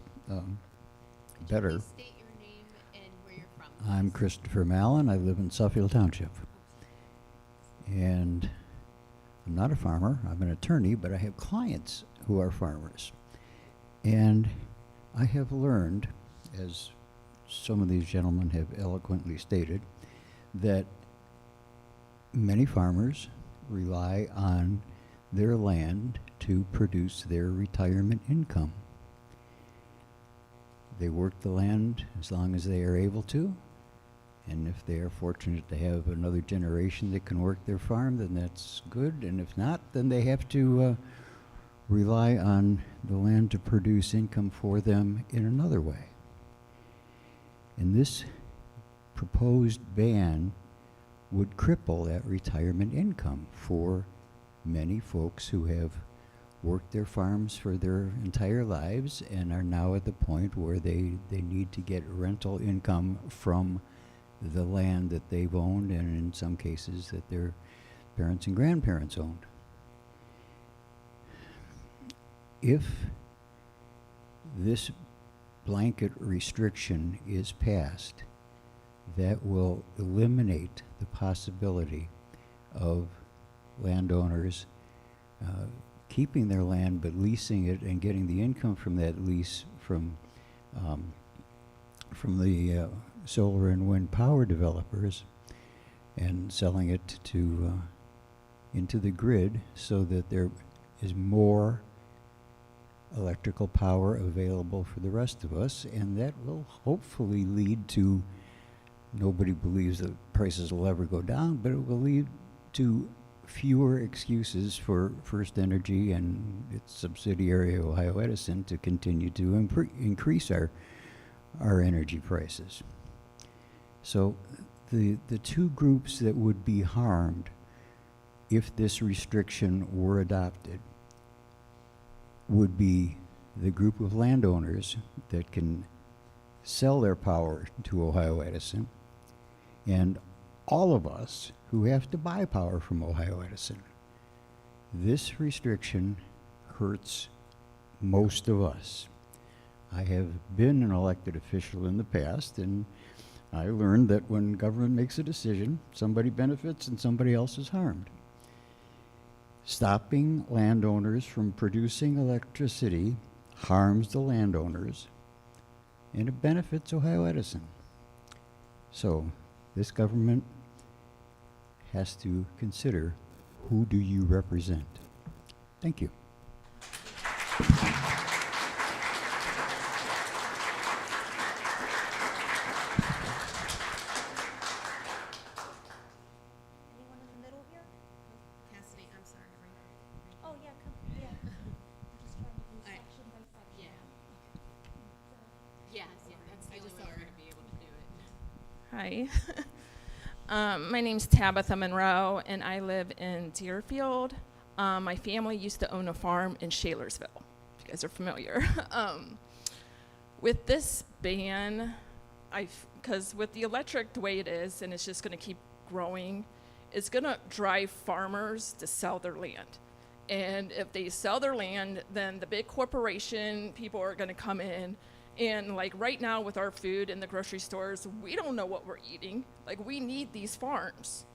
better. Please state your name and where you're from. I'm Christopher Mallon. I live in Suffield Township. And I'm not a farmer. I'm an attorney, but I have clients who are farmers. And I have learned, as some of these gentlemen have eloquently stated, that many farmers rely on their land to produce their retirement income. They work the land as long as they are able to, and if they are fortunate to have another generation that can work their farm, then that's good, and if not, then they have to rely on the land to produce income for them in another way. And this proposed ban would cripple that retirement income for many folks who have worked their farms for their entire lives and are now at the point where they need to get rental income from the land that they've owned, and in some cases that their parents and grandparents owned. If this blanket restriction is passed, that will eliminate the possibility of landowners keeping their land but leasing it and getting the income from that lease from the solar and wind power developers and selling it to into the grid so that there is more electrical power available for the rest of us, and that will hopefully lead to, nobody believes that prices will ever go down, but it will lead to fewer excuses for First Energy and its subsidiary Ohio Edison to continue to increase our energy prices. So the two groups that would be harmed if this restriction were adopted would be the group of landowners that can sell their power to Ohio Edison, and all of us who have to buy power from Ohio Edison. This restriction hurts most of us. I have been an elected official in the past, and I learned that when government makes a decision, somebody benefits and somebody else is harmed. Stopping landowners from producing electricity harms the landowners, and it benefits Ohio Edison. So this government has to consider, who do you represent? Thank you. Anyone in the middle here? Cassidy, I'm sorry. Oh, yeah, come, yeah. I'm just trying to do section by section. Yes, yeah, that's the only way we're gonna be able to do it. Hi. My name's Tabitha Monroe, and I live in Deerfield. My family used to own a farm in Shalersville, if you guys are familiar. With this ban, because with the electric the way it is, and it's just going to keep growing, it's going to drive farmers to sell their land. And if they sell their land, then the big corporation people are going to come in. And like right now with our food in the grocery stores, we don't know what we're eating. Like, we need these farms,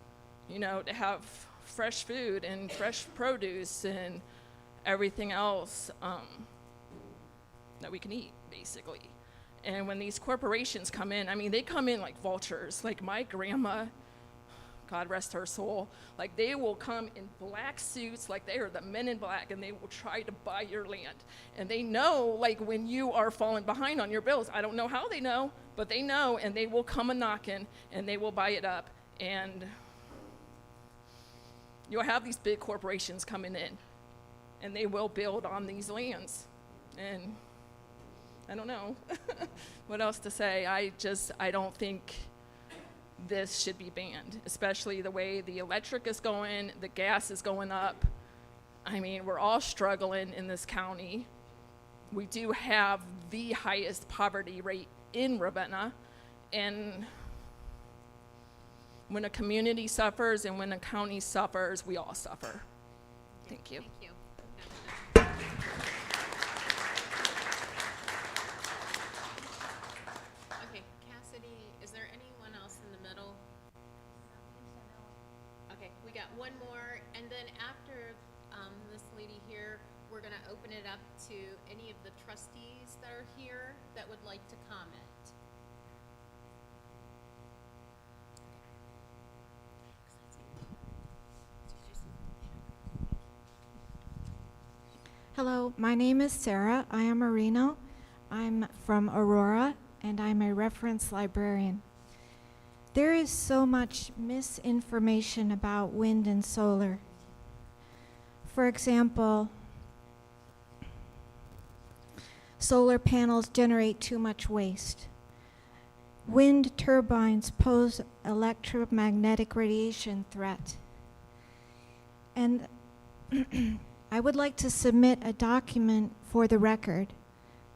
you know, to have fresh food and fresh produce and everything else that we can eat, basically. And when these corporations come in, I mean, they come in like vultures. Like my grandma, God rest her soul, like they will come in black suits, like they are the men in black, and they will try to buy your land. And they know, like, when you are falling behind on your bills. I don't know how they know, but they know, and they will come a knocking, and they will buy it up. And you'll have these big corporations coming in, and they will build on these lands. And I don't know what else to say. I don't think this should be banned, especially the way the electric is going, the gas is going up. I mean, we're all struggling in this county. We do have the highest poverty rate in Ravenna, and when a community suffers and when a county suffers, we all suffer. Thank you. Thank you. Okay, Cassidy, is there anyone one more, and then after this lady here, we're going to open it up to any of the trustees that are here that would like to comment. Hello, my name is Sarah. I am a Reno. I'm from Aurora, and I'm a reference librarian. There is so much misinformation about wind and solar. For example, solar panels generate too much waste. Wind turbines pose electromagnetic radiation threat. And I would like to submit a document for the record.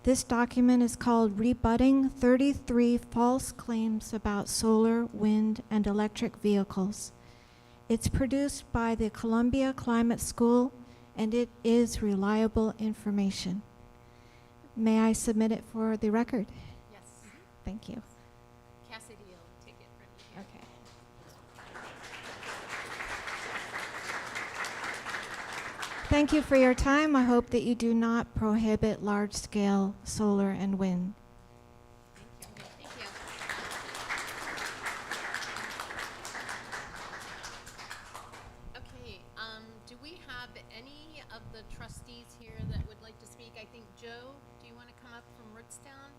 This document is called Rebutting 33 False Claims About Solar, Wind, and Electric Vehicles. It's produced by the Columbia Climate School, and it is reliable information. May I submit it for the record? Yes. Thank you. Cassidy will take it from you. Okay. Thank you for your time. I hope that you do not prohibit large-scale solar and wind. Thank you. Okay, do we have any of the trustees here that would like to speak? I think Joe, do you want to come up from Rootstown?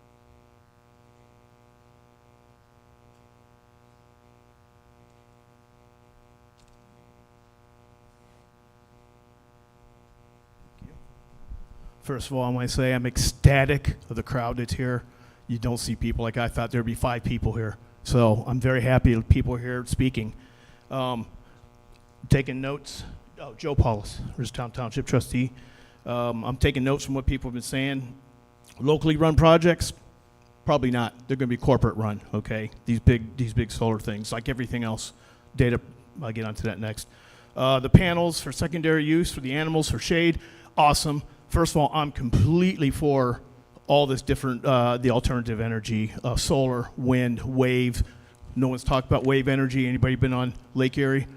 First of all, I want to say I'm ecstatic of the crowd that's here. You don't see people like I thought there'd be 5 people here. So I'm very happy that people are here speaking. Taking notes. Oh, Joe Paulus, Ridgetown Township trustee. I'm taking notes from what people have been saying. Locally run projects, probably not. They're going to be corporate run, okay? These big solar things, like everything else. Data, I'll get onto that next. The panels for secondary use, for the animals, for shade, awesome. First of all, I'm completely for all this different, the alternative energy, solar, wind, wave. No one's talked about wave energy. Anybody been on Lake Erie?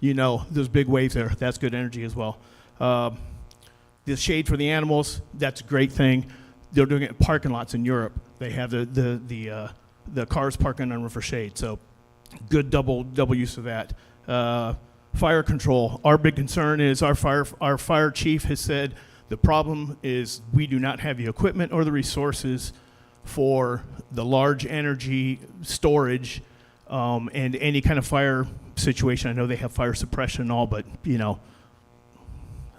You know, there's big waves there. That's good energy as well. The shade for the animals, that's a great thing. They're doing it in parking lots in Europe. They have the cars parking on for shade. So good double use of that. Fire control. Our big concern is our fire chief has said, the problem is we do not have the equipment or the resources for the large energy storage and any kind of fire situation. I know they have fire suppression and all, but you know,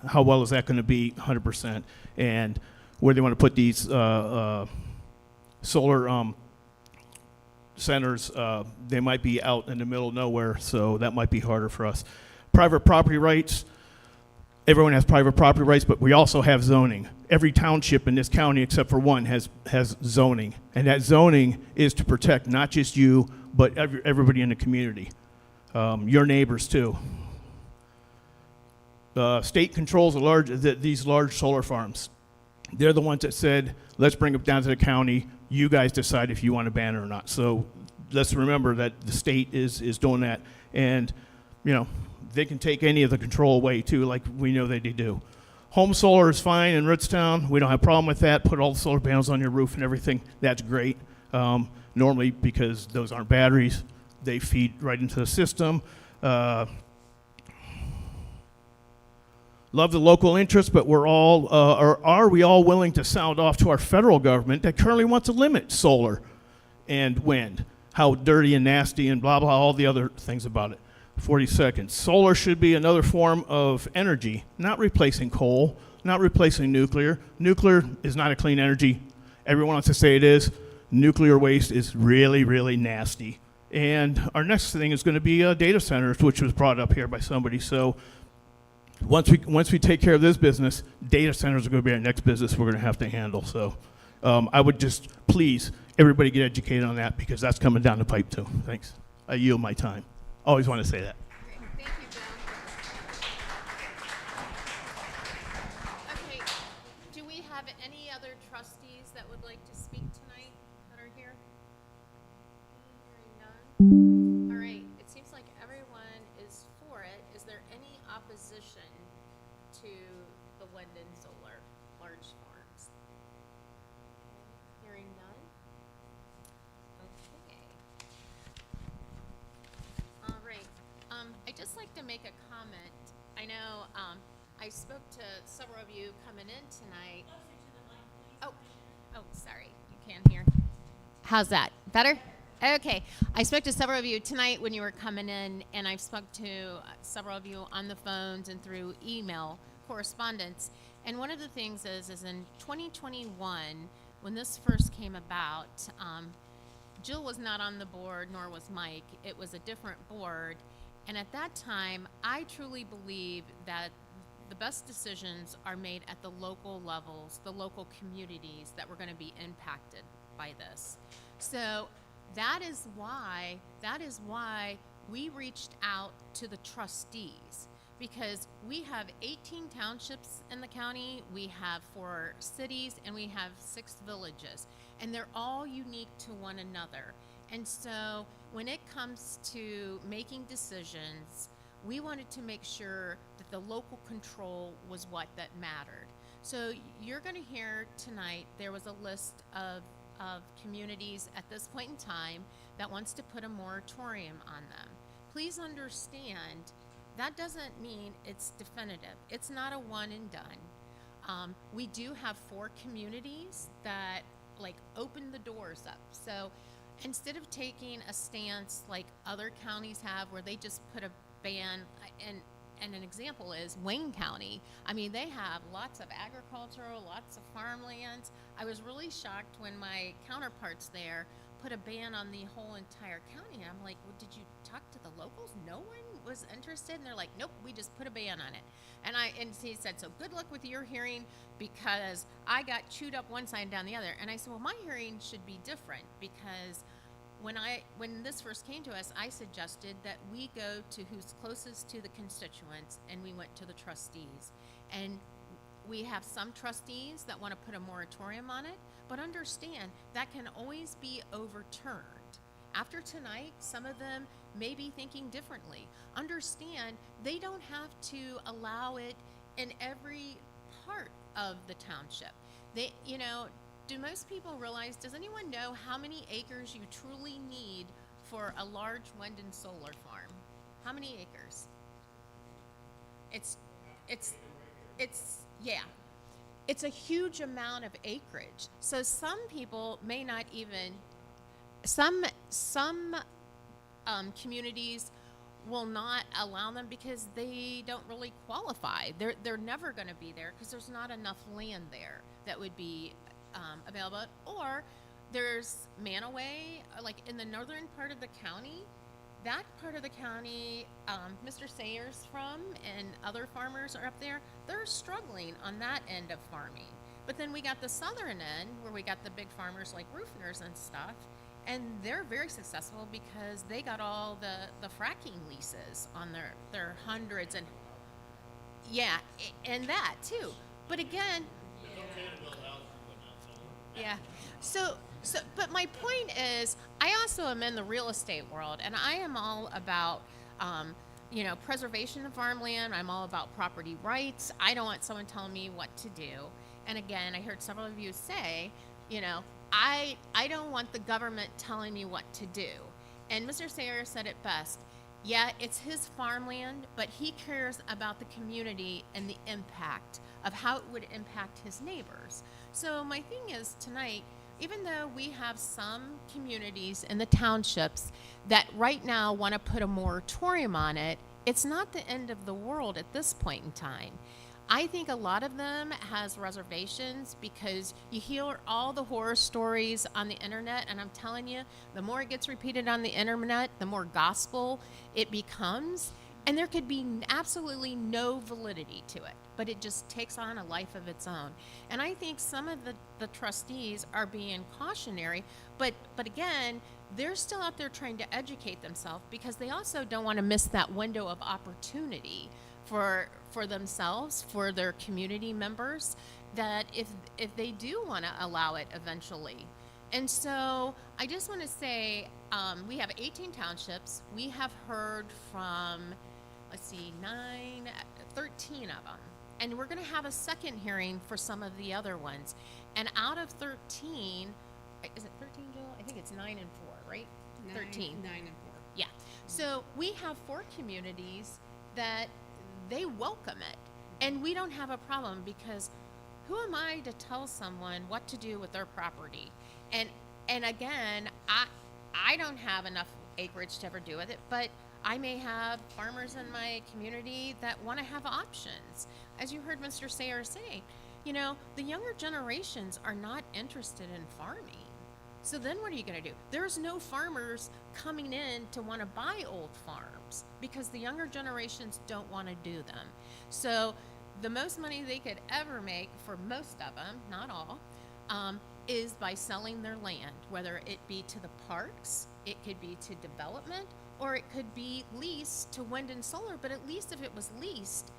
how well is that going to be 100%? And where they want to put these solar centers, they might be out in the middle of nowhere, so that might be harder for us. Private property rights. Everyone has private property rights, but we also have zoning. Every township in this county, except for one, has zoning. And that zoning is to protect not just you, but everybody in the community, your neighbors too. State controls these large solar farms. They're the ones that said, let's bring them down to the county. You guys decide if you want to ban it or not. So let's remember that the state is doing that. And, you know, they can take any of the control away too, like we know they do. Home solar is fine in Rootstown. We don't have a problem with that. Put all the solar panels on your roof and everything. That's great. Normally, because those aren't batteries, they feed right into the system. Love the local interest, but we're all, or are we all willing to sound off to our federal government that currently wants to limit solar and wind? How dirty and nasty and blah, blah, all the other things about it. 40 seconds. Solar should be another form of energy, not replacing coal, not replacing nuclear. Nuclear is not a clean energy. Everyone wants to say it is. Nuclear waste is really, really nasty. And our next thing is going to be data centers, which was brought up here by somebody. So once we take care of this business, data centers are going to be our next business we're going to have to handle. So I would just please everybody get educated on that because that's coming down the pipe too. Thanks. I yield my time. Always want to say that. Great. Thank you, Joe. Okay, do we have any other trustees that would like to speak tonight that are here? Hearing none. All right, it seems like everyone is for it. Is there any to the wind and solar large farms? Hearing none? Okay. All right. I'd just like to make a comment. I know, I spoke to several of you coming in tonight. Oh, sorry, you can't hear. How's that? Better? Okay. I spoke to several of you tonight when you were coming in, and I've spoke to several of you on the phones and through email correspondence. And one of the things is in 2021, when this first came about, Jill was not on the board, nor was Mike. It was a different board. And at that time, I truly believe that the best decisions are made at the local levels, the local communities that were going to be impacted by this. So that is why we reached out to the trustees, because we have 18 townships in the county, we have 4 cities, and we have 6 villages, and they're all unique to one another. And so when it comes to making decisions, we wanted to make sure that the local control was what that mattered. So you're going to hear tonight, there was a list of communities at this point in time that wants to put a moratorium on them. Please understand, that doesn't mean it's definitive. It's not a one and done. We do have 4 communities that open the doors up. So instead of taking a stance like other counties have where they just put a ban, and an example is Wayne County. I mean, they have lots of agricultural, lots of farmlands. I was really shocked when my counterparts there put a ban on the whole entire county. I'm like, well, did you talk to the locals? No one was interested? And they're like, nope, we just put a ban on it. And he said, so good luck with your hearing, because I got chewed up one side and down the other. And I said, well, my hearing should be different, because when this first came to us, I suggested that we go to who's closest to the constituents, and we went to the trustees. And we have some trustees that want to put a moratorium on it, but understand that can always be overturned. After tonight, some of them may be thinking differently. Understand, they don't have to allow it in every part of the township. Do most people realize, does anyone know how many acres you truly need for a large wind and solar farm? How many acres? It's a huge amount of acreage. So some people may not even, some communities will not allow them because they don't really qualify. They're never going to be there because there's not enough land there that would be available. Or there's Manaway, like in the northern part of the county. That part of the county, Mr. Sayers from and other farmers are up there. They're struggling on that end of farming. But then we got the southern end where we got the big farmers like Roofners and stuff, and they're very successful because they got all the fracking leases on their hundreds and and that too. But again, but my point is, I also am in the real estate world, and I am all about, preservation of farmland. I'm all about property rights. I don't want someone telling me what to do. And again, I heard several of you say, I don't want the government telling me what to do. And Mr. Sayer said it best. Yeah, it's his farmland, but he cares about the community and the impact of how it would impact his neighbors. So my thing is tonight, even though we have some communities in the townships that right now want to put a moratorium on it, it's not the end of the world at this point in time. I think a lot of them has reservations because you hear all the horror stories on the internet, and I'm telling you, the more it gets repeated on the internet, the more gospel it becomes, and there could be absolutely no validity to it, but it just takes on a life of its own. And I think some of the trustees are being cautionary, but again, they're still out there trying to educate themselves because they also don't want to miss that window of opportunity for themselves, for their community members, that if they do want to allow it eventually. And so I just want to say, we have 18 townships. We have heard from, 13 of them. And we're going to have a second hearing for some of the other ones. And out of 13, is it 13, Jill? I think it's 9 and 4, right? 13. 9 and 4. Yeah. So we have 4 communities that they welcome it. And we don't have a problem, because who am I to tell someone what to do with their property? And again, I don't have enough acreage to ever do with it, but I may have farmers in my community that want to have options. As you heard Mr. Sayer say, you know, the younger generations are not interested in farming. So then what are you going to do? There's no farmers coming in to want to buy old farms, because the younger generations don't want to do them. So the most money they could ever make, for most of them, not all, is by selling their land, whether it be to the parks, it could be to development, or it could be leased to wind and solar. But at least if it was leased,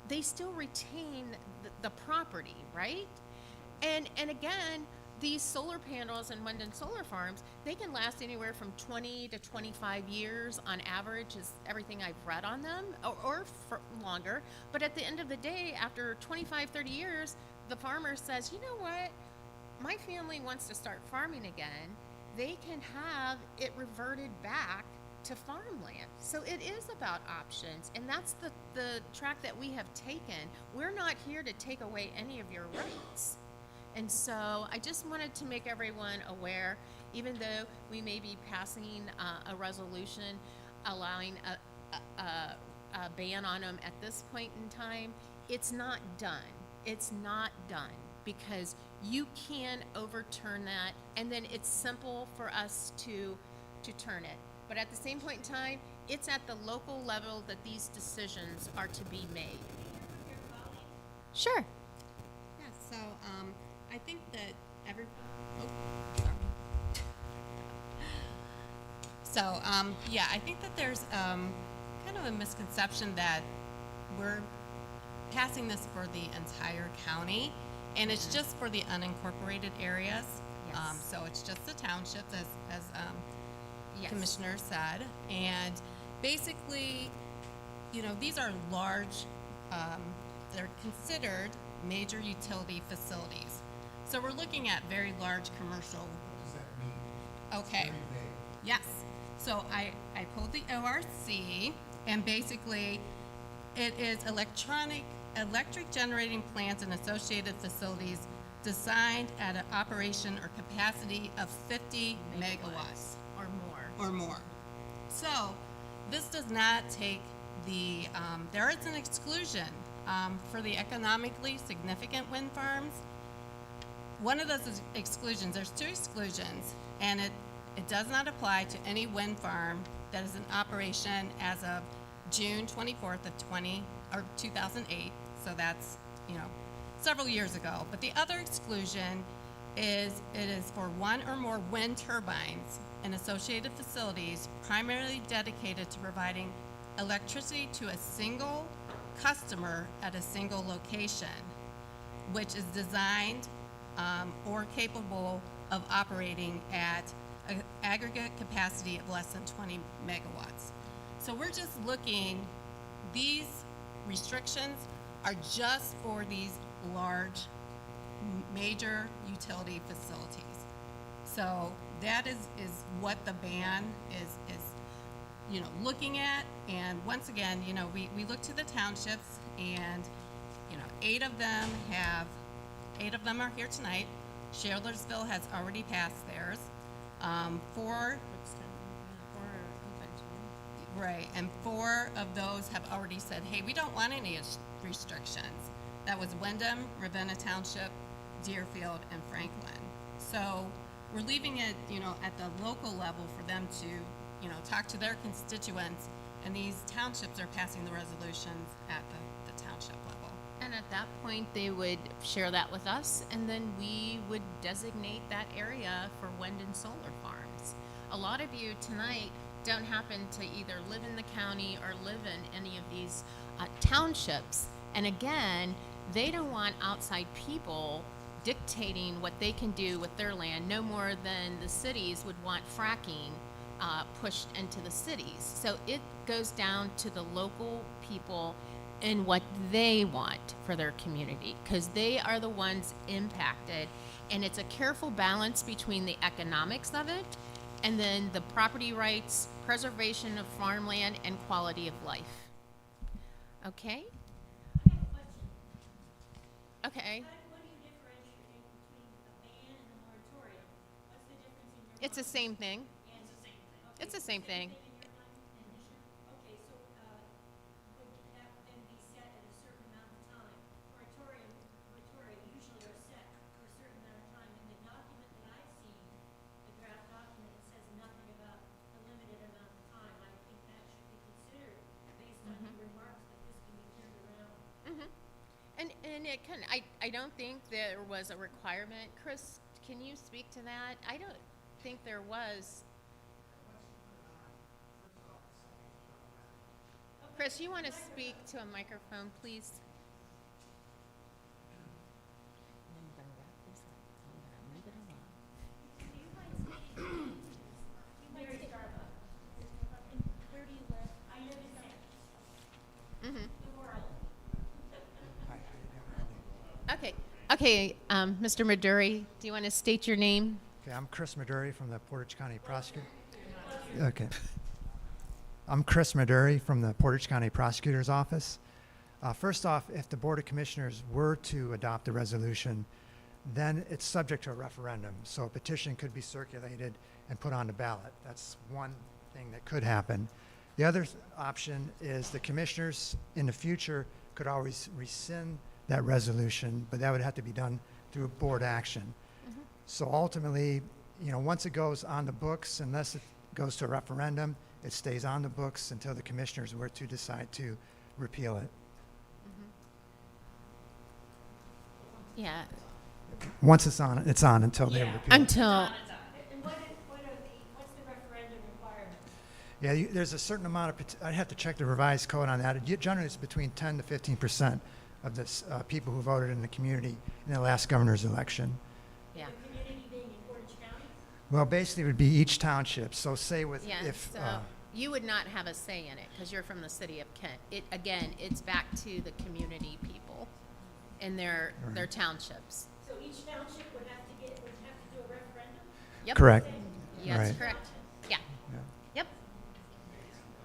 they still retain the property, right? And again, these solar panels and wind and solar farms, they can last anywhere from 20 to 25 years on average, is everything I've read on them, or for longer. But at the end of the day, after 25, 30 years, the farmer says, you know what? My family wants to start farming again. They can have it reverted back to farmland. So it is about options, and that's the track that we have taken. We're not here to take away any of your rights. And so I just wanted to make everyone aware, even though we may be passing a resolution allowing a ban on them at this point in time, it's not done. It's not done, because you can overturn that, and then it's simple for us to turn it. But at the same point in time, it's at the local level that these decisions are to be made. Sure. Yeah, so I think that yeah, I think that there's kind of a misconception that we're passing this for the entire county, and it's just for the unincorporated areas. Yes. So it's just the townships, as Yes. Commissioner said, and basically, you know, these are large, they're considered major utility facilities. So we're looking at very large commercial. What does that mean? Okay. Very vague. Yes. So I pulled the ORC, and basically it is electric generating plants and associated facilities designed at an operation or capacity of 50 megawatts. Or more. So this does not take the, there is an exclusion for the economically significant wind farms. One of those exclusions, there's 2 exclusions, and it does not apply to any wind farm that is in operation as of June 24th of 2008. So that's, you know, several years ago. But the other exclusion is it is for 1 or more wind turbines and associated facilities primarily dedicated to providing electricity to a single customer at a single location, which is designed or capable of operating at an aggregate capacity of less than 20 megawatts. So we're just looking, these restrictions are just for these large major utility facilities. So that is what the ban is, you know, looking at. And once again, you know, we look to the townships, and, you know, 8 of them are here tonight. Shaler'sville has already passed theirs. 4 Right, and 4 of those have already said, hey, we don't want any restrictions. That was Wyndham, Ravenna Township, Deerfield, and Franklin. So we're leaving it, you know, at the local level for them to, you know, talk to their constituents, and these townships are passing the resolutions at the township level. And at that point, they would share that with us, and then we would designate that area for wind and solar farms. A lot of you tonight don't happen to either live in the county or live in any of these townships. And again, they don't want outside people dictating what they can do with their land, no more than the cities would want fracking pushed into the cities. So it goes down to the local people and what they want for their community, because they are the ones impacted. And it's a careful balance between the economics of it and then the property rights, preservation of farmland, and quality of life. Okay? Okay. It's the same thing. It's the same thing. And it can, I don't think there was a requirement. Chris, can you speak to that? I don't think there was. Chris, you want to speak to a microphone, please? Okay, Mr. Maduri, do you want to state your name? Okay, I'm Chris Maduri from the Portage County Prosecutor. Okay. I'm Chris Maduri from the Portage County Prosecutor's Office. First off, if the Board of Commissioners were to adopt the resolution, then it's subject to a referendum. So a petition could be circulated and put on the ballot. That's one thing that could happen. The other option is the commissioners in the future could always rescind that resolution, but that would have to be done through board action. So ultimately, you know, once it goes on the books, unless it goes to a referendum, it stays on the books until the commissioners were to decide to repeal it. Yeah. Once it's on until they repeal it. Until. Yeah, there's a certain amount of, I'd have to check the revised code on that. Generally, it's between 10 to 15% of the people who voted in the community in the last governor's election. Yeah. Well, basically, it would be each township. So say with, Yeah, if, so you would not have a say in it because you're from the city of Kent. Again, it's back to the community people and their townships. So each township would have to do a referendum? Yep. Correct. Yes, Right. correct. Yeah. Yep.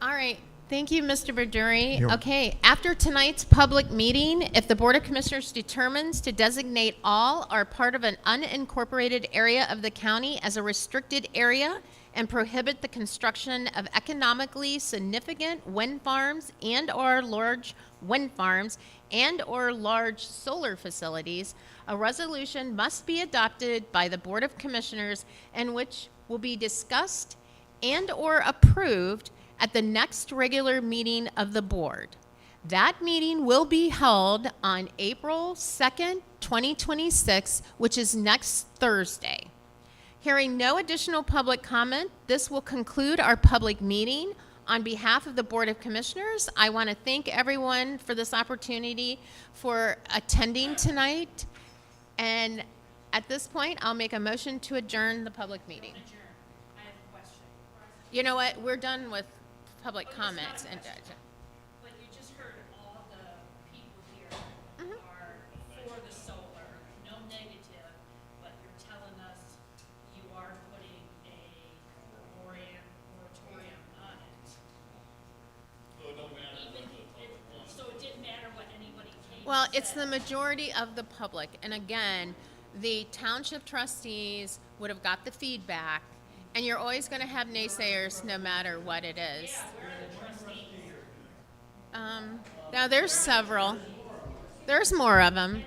All right. Thank you, Mr. Verduri. You're- Okay, after tonight's public meeting, if the Board of Commissioners determines to designate all or part of an unincorporated area of the county as a restricted area and prohibit the construction of economically significant wind farms and/or large wind farms and/or large solar facilities, a resolution must be adopted by the Board of Commissioners and which will be discussed and/or approved at the next regular meeting of the board. That meeting will be held on April 2nd, 2026, which is next Thursday. Hearing no additional public comment, this will conclude our public meeting. On behalf of the Board of Commissioners, I want to thank everyone for this opportunity for attending tonight. And at this point, I'll make a motion to adjourn the public meeting. I have a question. You know what? We're done with public comments. And But you just heard all the people here are for the solar, no negative, but you're telling us you are putting a moratorium on it. So it didn't matter what anybody came Well, and it's said. the majority of the public. And again, the township trustees would have got the feedback, and you're always going to have naysayers no matter what it is. Yeah, where are the trustees? Now, there's several. There's more of them.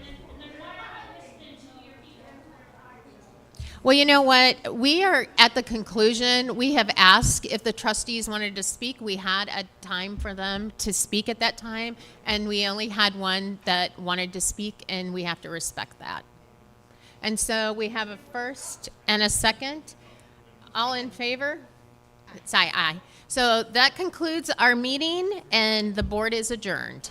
Well, you know what? We are at the conclusion. We have asked if the trustees wanted to speak. We had a time for them to speak at that time, and we only had one that wanted to speak, and we have to respect that. And so we have a first and a second. All in favor? Say aye. So that concludes our meeting, and the board is adjourned.